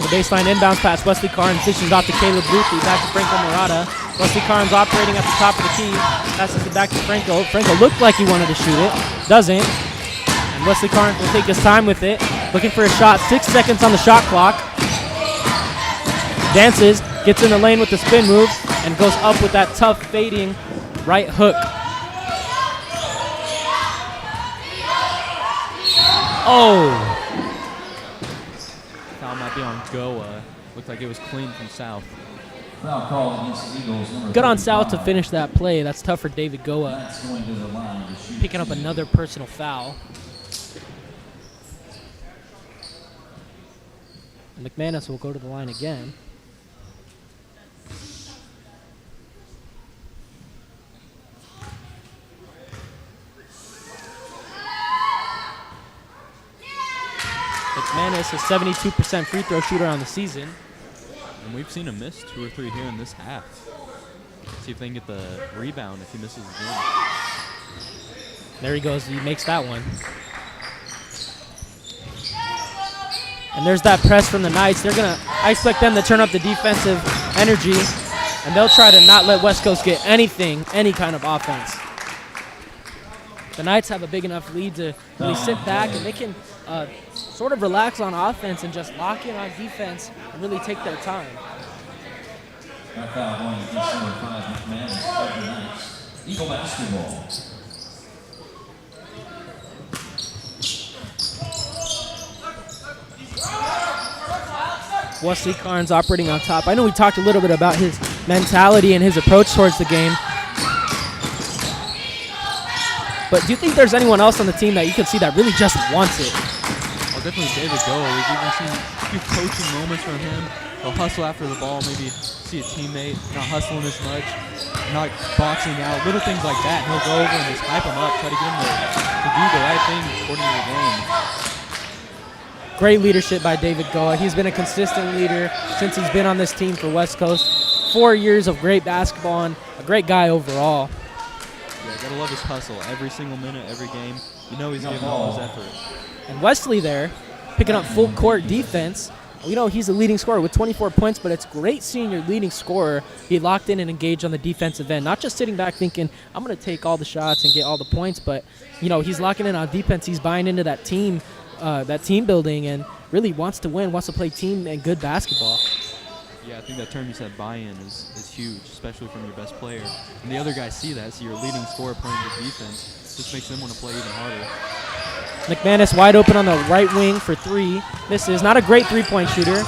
The baseline inbounds pass, Wesley Carnes dishes off to Caleb Ruthie, back to Franco Murata. Wesley Carnes operating at the top of the key, passes it back to Franco. Franco looked like he wanted to shoot it, doesn't. And Wesley Carnes will take his time with it, looking for a shot, 6 seconds on the shot clock. Dances, gets in the lane with the spin move, and goes up with that tough fading right hook. Oh! Foul might be on Goa. Looked like it was clean from South. Foul call against the Eagles. Good on South to finish that play. That's tough for David Goa. That's going to the line to shoot. Picking up another personal foul. And McManus will go to the line again. McManus, a 72% free throw shooter on the season. And we've seen him miss 2 or 3 here in this half. See if they can get the rebound if he misses again. There he goes. He makes that one. And there's that press from the Knights. I expect them to turn up the defensive energy, and they'll try to not let West Coast get any kind of offense. The Knights have a big enough lead to really sit back, and they can sort of relax on offense and just lock in on defense and really take their time. That foul going against number 5, McManus of the Knights. Eagle basketball. Wesley Carnes operating on top. I know we talked a little bit about his mentality and his approach towards the game. But do you think there's anyone else on the team that you can see that really just wants it? Oh, definitely David Goa. We've even seen a few coaching moments from him. He'll hustle after the ball, maybe see a teammate not hustling as much, not boxing out, little things like that. He'll go over and just hype him up, try to get him to do the right thing according to the game. Great leadership by David Goa. He's been a consistent leader since he's been on this team for West Coast. 4 years of great basketball and a great guy overall. Yeah, gotta love his hustle. Every single minute, every game, you know he's giving all his effort. And Wesley there, picking up full court defense. We know he's a leading scorer with 24 points, but it's great seeing your leading scorer be locked in and engaged on the defensive end. Not just sitting back thinking, I'm going to take all the shots and get all the points, but he's locking in on defense. He's buying into that team building, and really wants to win, wants to play team and good basketball. Yeah, I think that term you said, buy-in, is huge, especially from your best player. And the other guys see that, see your leading scorer playing good defense. Just makes them want to play even harder. McManus wide open on the right wing for 3. This is not a great three-point shooter.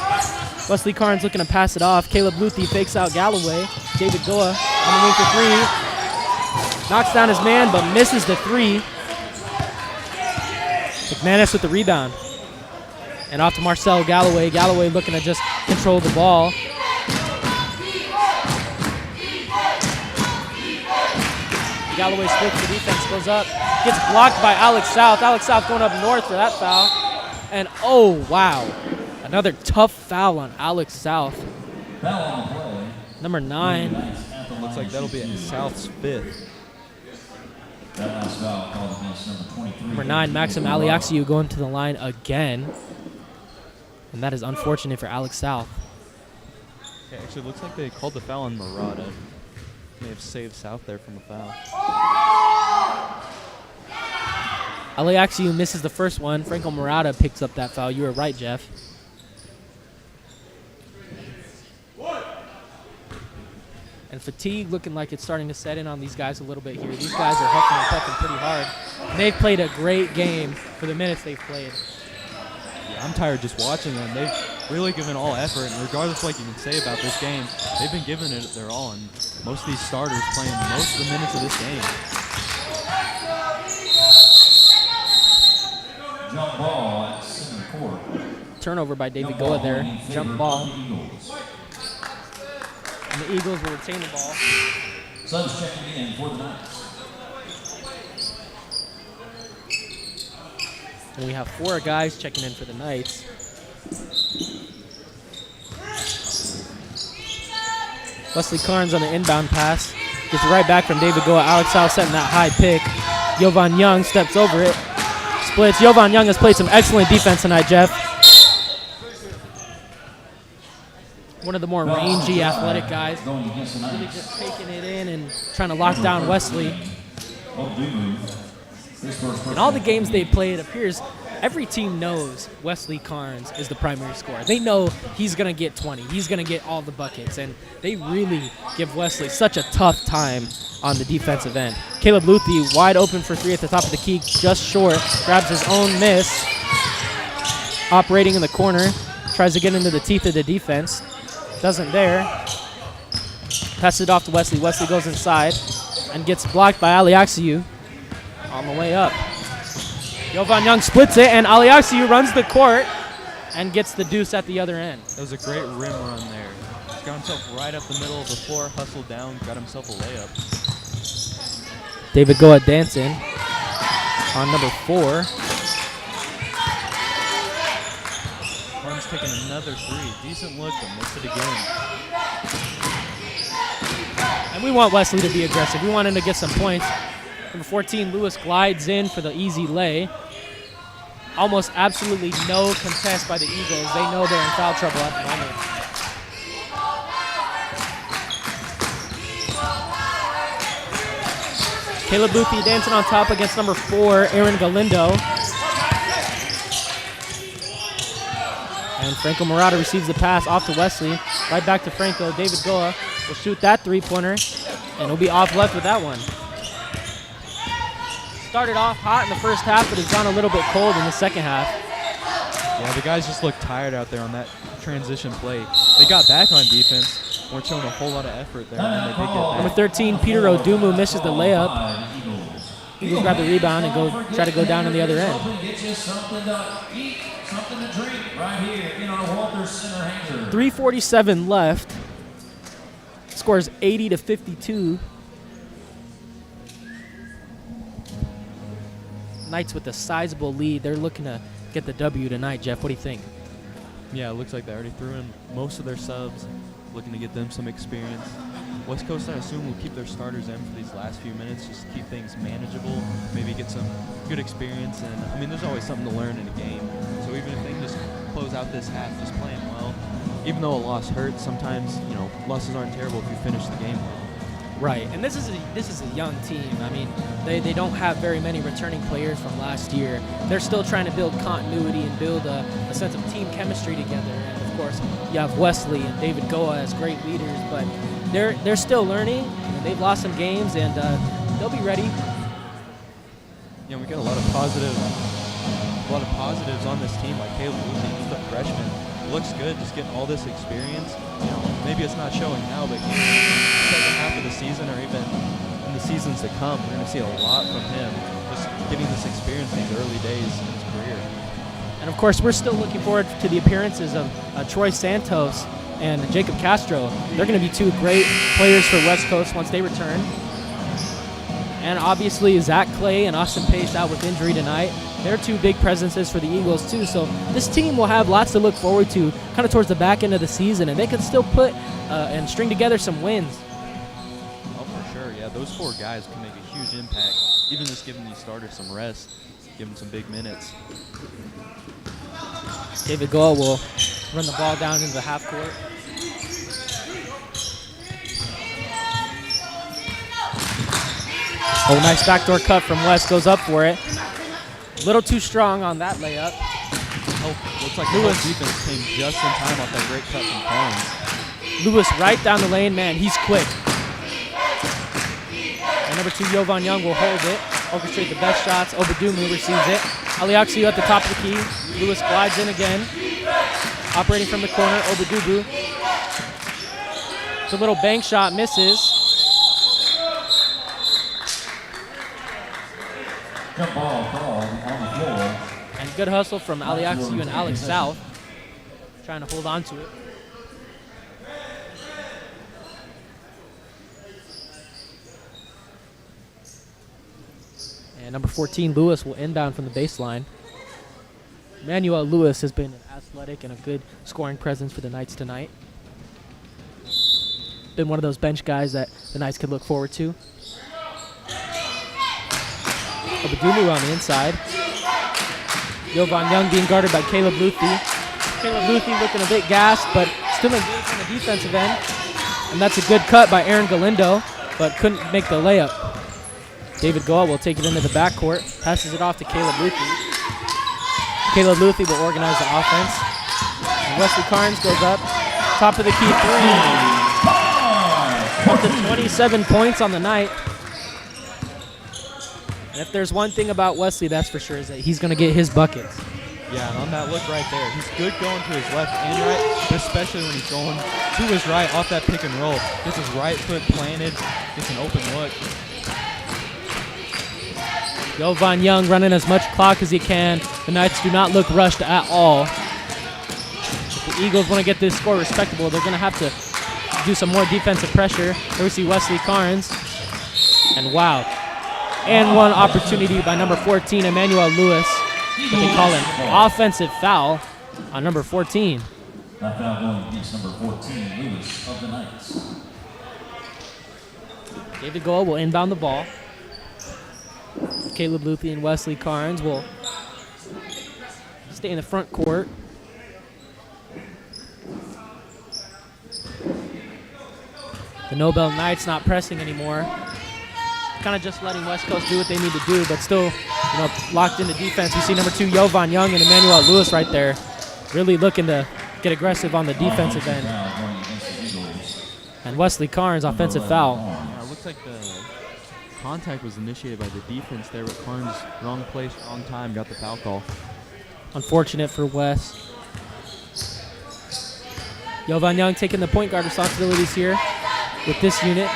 Wesley Carnes looking to pass it off. Caleb Luthi fakes out Galloway. David Goa on the wing for 3. Knocks down his man, but misses the 3. McManus with the rebound. And off to Marcel Galloway. Galloway looking to just control the ball. Galloway splits the defense, goes up, gets blocked by Alex South. Alex South going up north for that foul. And oh, wow. Another tough foul on Alex South. Foul on the play. Number 9. Looks like that'll be at South's 5th. That last foul called against number 23. Number 9, Maxim Aliaxiou going to the line again. And that is unfortunate for Alex South. Yeah, actually, looks like they called the foul on Murata. May have saved South there from a foul. Aliaxiou misses the first one. Franco Murata picks up that foul. You were right, Jeff. And fatigue looking like it's starting to set in on these guys a little bit here. These guys are huffing and puffing pretty hard. And they've played a great game for the minutes they've played. Yeah, I'm tired just watching them. They've really given all effort, and regardless of what you can say about this game, they've been giving it their all, and most of these starters playing most of the minutes of this game. Jump ball at center court. Turnover by David Goa there. Jump ball. And the Eagles will retain the ball. Suns checking in for the Knights. And we have 4 guys checking in for the Knights. Wesley Carnes on the inbound pass. Gets it right back from David Goa. Alex South setting that high pick. Jovan Young steps over it. Splits. Jovan Young has played some excellent defense tonight, Jeff. One of the more rangy, athletic guys. Really just taking it in and trying to lock down Wesley. In all the games they play, it appears every team knows Wesley Carnes is the primary scorer. They know he's going to get 20. He's going to get all the buckets. And they really give Wesley such a tough time on the defensive end. Caleb Luthi wide open for 3 at the top of the key, just short. Grabs his own miss. Operating in the corner. Tries to get into the teeth of the defense. Doesn't there. Passes it off to Wesley. Wesley goes inside and gets blocked by Aliaxiou on the way up. Jovan Young splits it, and Aliaxiou runs the court and gets the deuce at the other end. That was a great rim run there. He's got himself right up the middle of the floor, hustled down, got himself a layup. David Goa dancing on number 4. Carnes taking another 3. Decent look, but missed it again. And we want Wesley to be aggressive. We want him to get some points. Number 14, Lewis glides in for the easy lay. Almost absolutely no contest by the Eagles. They know they're in foul trouble at the moment. Caleb Luthi dancing on top against number 4, Aaron Galindo. And Franco Murata receives the pass off to Wesley. Right back to Franco. David Goa will shoot that three-pointer, and he'll be off left with that one. Started off hot in the first half, but has gone a little bit cold in the second half. Yeah, the guys just looked tired out there on that transition play. They got back on defense, weren't showing a whole lot of effort there, and they did get Number back. 13, Peter Odumu misses the layup. Eagles grab the rebound and try to go down on the other end. Get you something to eat, something to drink right here in our Walters Center hangar. 3:47 left. Scores 80-52. Knights with a sizable lead. They're looking to get the W tonight, Jeff. What do you think? Yeah, it looks like they already threw in most of their subs, looking to get them some experience. West Coast, I assume, will keep their starters in for these last few minutes, just to keep things manageable, maybe get some good experience. And I mean, there's always something to learn in a game. So even if they can just close out this half just playing well, even though a loss hurts, sometimes, you know, losses aren't terrible if you finish the game well. Right, and this is a young team. I mean, they don't have very many returning players from last year. They're still trying to build continuity and build a sense of team chemistry together. And of course, you have Wesley and David Goa as great leaders, but they're still learning. They've lost some games, and they'll be ready. Yeah, we got a lot of positives on this team, like Caleb Luthi, he's the freshman. Looks good, just getting all this experience. You know, maybe it's not showing now, but in the second half of the season, or even in the seasons to come, we're going to see a lot from him, just getting this experience in these early days in his career. And of course, we're still looking forward to the appearances of Troy Santos and Jacob Castro. They're going to be two great players for West Coast once they return. And obviously, Zach Clay and Austin Pace out with injury tonight. They're two big presences for the Eagles, too. So this team will have lots to look forward to kind of towards the back end of the season, and they can still put and string together some wins. Oh, for sure, yeah. Those four guys can make a huge impact, even just giving these starters some rest, give them some big minutes. David Goa will run the ball down into the half court. Oh, nice backdoor cut from West. Goes up for it. A little too strong on that layup. Oh, looks like Lewis defense came just in time off that great cut from Collins. Lewis right down the lane. Man, he's quick. And number 2, Jovan Young will hold it. Orchestrate the best shots. Obadumu receives it. Aliaxiu at the top of the key. Lewis glides in again. Operating from the corner, Obadumu. It's a little bank shot, misses. Jump ball called on the floor. And good hustle from Aliaxiu and Alex South. Trying to hold on to it. And number 14, Lewis, will inbound from the baseline. Emmanuel Lewis has been an athletic and a good scoring presence for the Knights tonight. Been one of those bench guys that the Knights could look forward to. Obadumu on the inside. Jovan Young being guarded by Caleb Luthi. Caleb Luthi looking a bit gassed, but still engaged on the defensive end. And that's a good cut by Aaron Galindo, but couldn't make the layup. David Goa will take it into the backcourt, passes it off to Caleb Luthi. Caleb Luthi will organize the offense. And Wesley Carnes goes up, top of the key three. Up to 27 points on the night. And if there's one thing about Wesley, that's for sure, is that he's going to get his buckets. Yeah, and on that look right there, he's good going to his left and right, but especially when he's going to his right off that pick and roll. Gets his right foot planted, gets an open look. Jovan Young running as much clock as he can. The Knights do not look rushed at all. If the Eagles want to get this score respectable, they're going to have to do some more defensive pressure. Here we see Wesley Carnes. And wow. And one opportunity by number 14, Emmanuel Lewis. But they call an offensive foul on number 14. That foul going against number 14, Lewis of the Knights. David Goa will inbound the ball. Caleb Luthi and Wesley Carnes will stay in the front court. The Nobel Knights not pressing anymore. Kind of just letting West Coast do what they need to do, but still, locked into defense. We see number 2, Jovan Young and Emmanuel Lewis right there, really looking to get aggressive on the defensive end. And Wesley Carnes, offensive foul. Yeah, it looks like the contact was initiated by the defense there, but Carnes, wrong place, wrong time, got the foul call. Unfortunate for West. Jovan Young taking the point guard responsibilities here with this unit.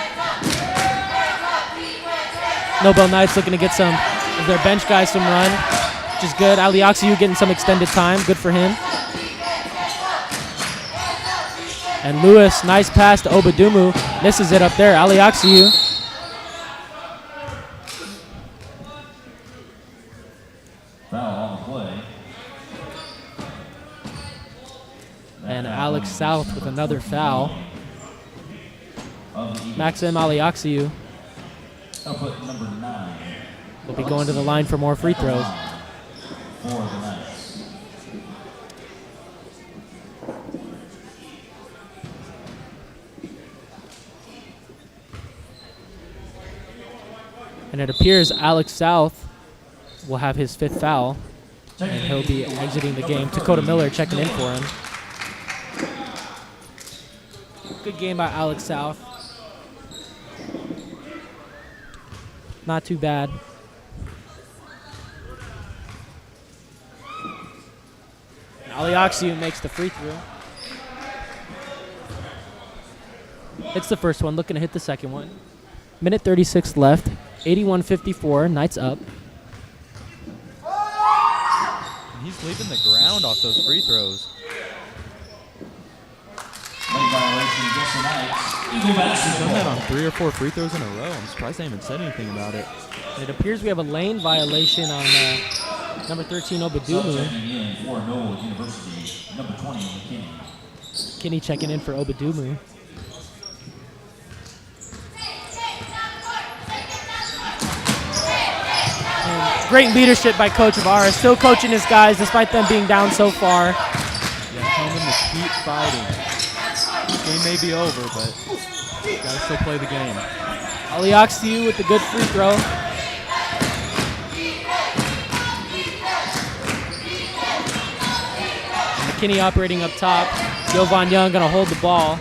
Nobel Knights looking to get some of their bench guys some run, which is good. Ali Oxiu getting some extended time, good for him. And Lewis, nice pass to Obadumu, misses it up there. Ali Oxiu. Foul on the play. And Alex South with another foul. Maxim Alioxiou Output number 9. will be going to the line for more free throws. For the Knights. And it appears Alex South will have his 5th foul, and he'll be exiting the game. Dakota Miller checking in for him. Good game by Alex South. Not too bad. Alioxiou makes the free throw. Hits the first one, looking to hit the second one. Minute 36 left, 81-54, Knights up. And he's leaving the ground off those free throws. Late violation against the Knights. Eagle He's basketball. done that on 3 or 4 free throws in a row. I'm surprised they haven't said anything about it. It appears we have a lane violation on number 13, Obadumu. Checking in for Nobel University, number 20, McKinney. Kinney checking in for Obadumu. And great leadership by Coach Avara, still coaching his guys despite them being down so far. Yeah, telling them to keep fighting. This game may be over, but gotta still play the game. Alioxiou with the good free throw. McKinney operating up top. Jovan Young gonna hold the ball.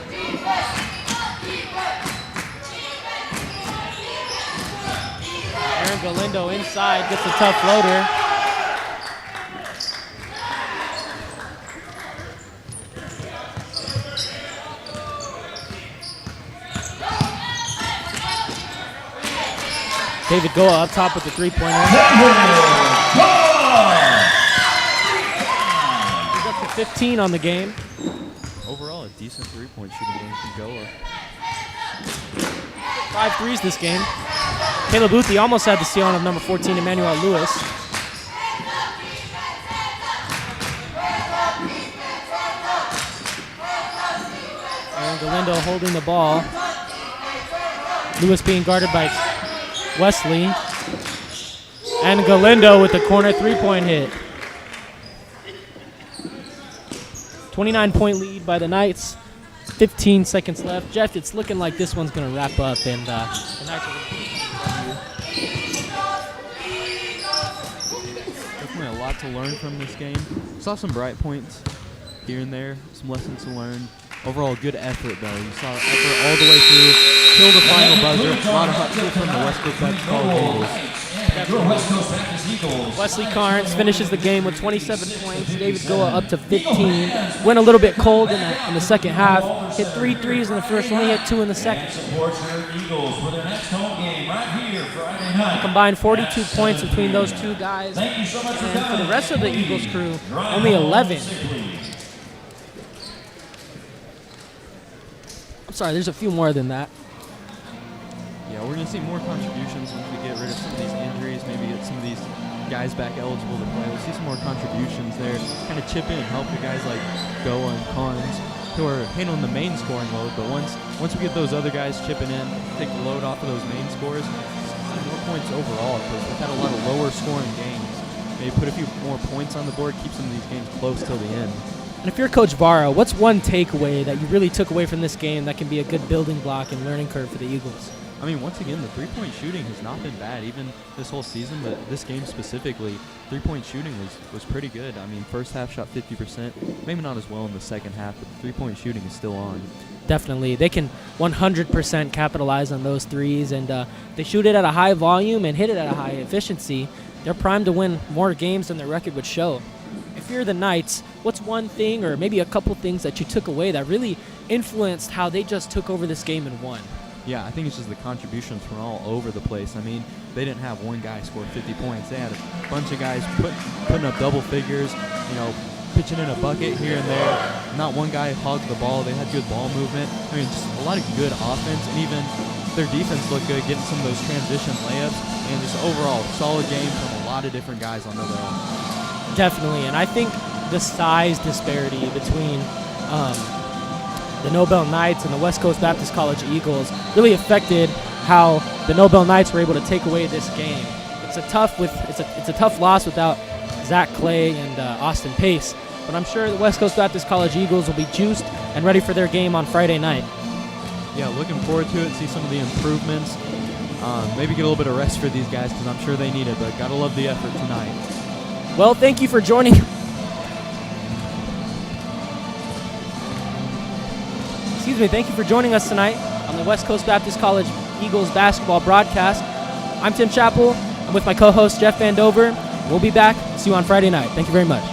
Aaron Galindo inside, gets a tough floater. David Goa up top with the three-pointer. He's up to 15 on the game. Overall, a decent three-point shooting game from Goa. 5 threes this game. Caleb Luthi almost had the steal on of number 14, Emmanuel Lewis. Aaron Galindo holding the ball. Lewis being guarded by Wesley. And Galindo with the corner three-point hit. 29-point lead by the Knights. 15 seconds left. Jeff, it's looking like this one's going to wrap up, and the Knights are Definitely a lot to learn from this game. Saw some bright points here and there, some lessons to learn. Overall, good effort, though. You saw effort all the way through, till the final buzzer. A lot of hustle from the West Coast Baptist College Eagles. Your West Coast Baptist Eagles. Wesley Carnes finishes the game with 27 points. David Goa up to 15. Went a little bit cold in the second half. Hit 3 threes in the first, only hit 2 in the second. Support your Eagles for their next home game right here Friday night. Combined 42 points between those two guys. Thank you so much for And for coming. the rest of the Eagles crew, only 11. I'm sorry, there's a few more than that. Yeah, we're going to see more contributions once we get rid of some of these injuries, maybe get some of these guys back eligible to play. We'll see some more contributions there, kind of chip in and help the guys like Goa and Carnes who are handling the main scoring load. But once we get those other guys chipping in, take the load off of those main scores, see more points overall because we've had a lot of lower scoring games. Maybe put a few more points on the board, keep some of these games close till the end. And if you're Coach Vara, what's one takeaway that you really took away from this game that can be a good building block and learning curve for the Eagles? I mean, once again, the three-point shooting has not been bad, even this whole season, but this game specifically, three-point shooting was pretty good. I mean, first half shot 50%, maybe not as well in the second half, but the three-point shooting is still on. Definitely. They can 100% capitalize on those threes, and they shoot it at a high volume and hit it at a high efficiency. They're primed to win more games than their record would show. If you're the Knights, what's one thing or maybe a couple things that you took away that really influenced how they just took over this game and won? Yeah, I think it's just the contributions from all over the place. I mean, they didn't have one guy score 50 points. They had a bunch of guys putting up double figures, pitching in a bucket here and there. Not one guy hogged the ball. They had good ball movement. I mean, just a lot of good offense, and even their defense looked good, getting some of those transition layups, and just overall solid game from a lot of different guys on Nobel. Definitely, and I think the size disparity between the Nobel Knights and the West Coast Baptist College Eagles really affected how the Nobel Knights were able to take away this game. It's a tough loss without Zach Clay and Austin Pace, but I'm sure the West Coast Baptist College Eagles will be juiced and ready for their game on Friday night. Yeah, looking forward to it, see some of the improvements. Maybe get a little bit of rest for these guys because I'm sure they need it, but gotta love the effort tonight. Well, thank you for joining. Thank you for joining us tonight on the West Coast Baptist College Eagles basketball broadcast. I'm Tim Chappell. I'm with my co-host Jeff Vandover. We'll be back. See you on Friday night. Thank you very much.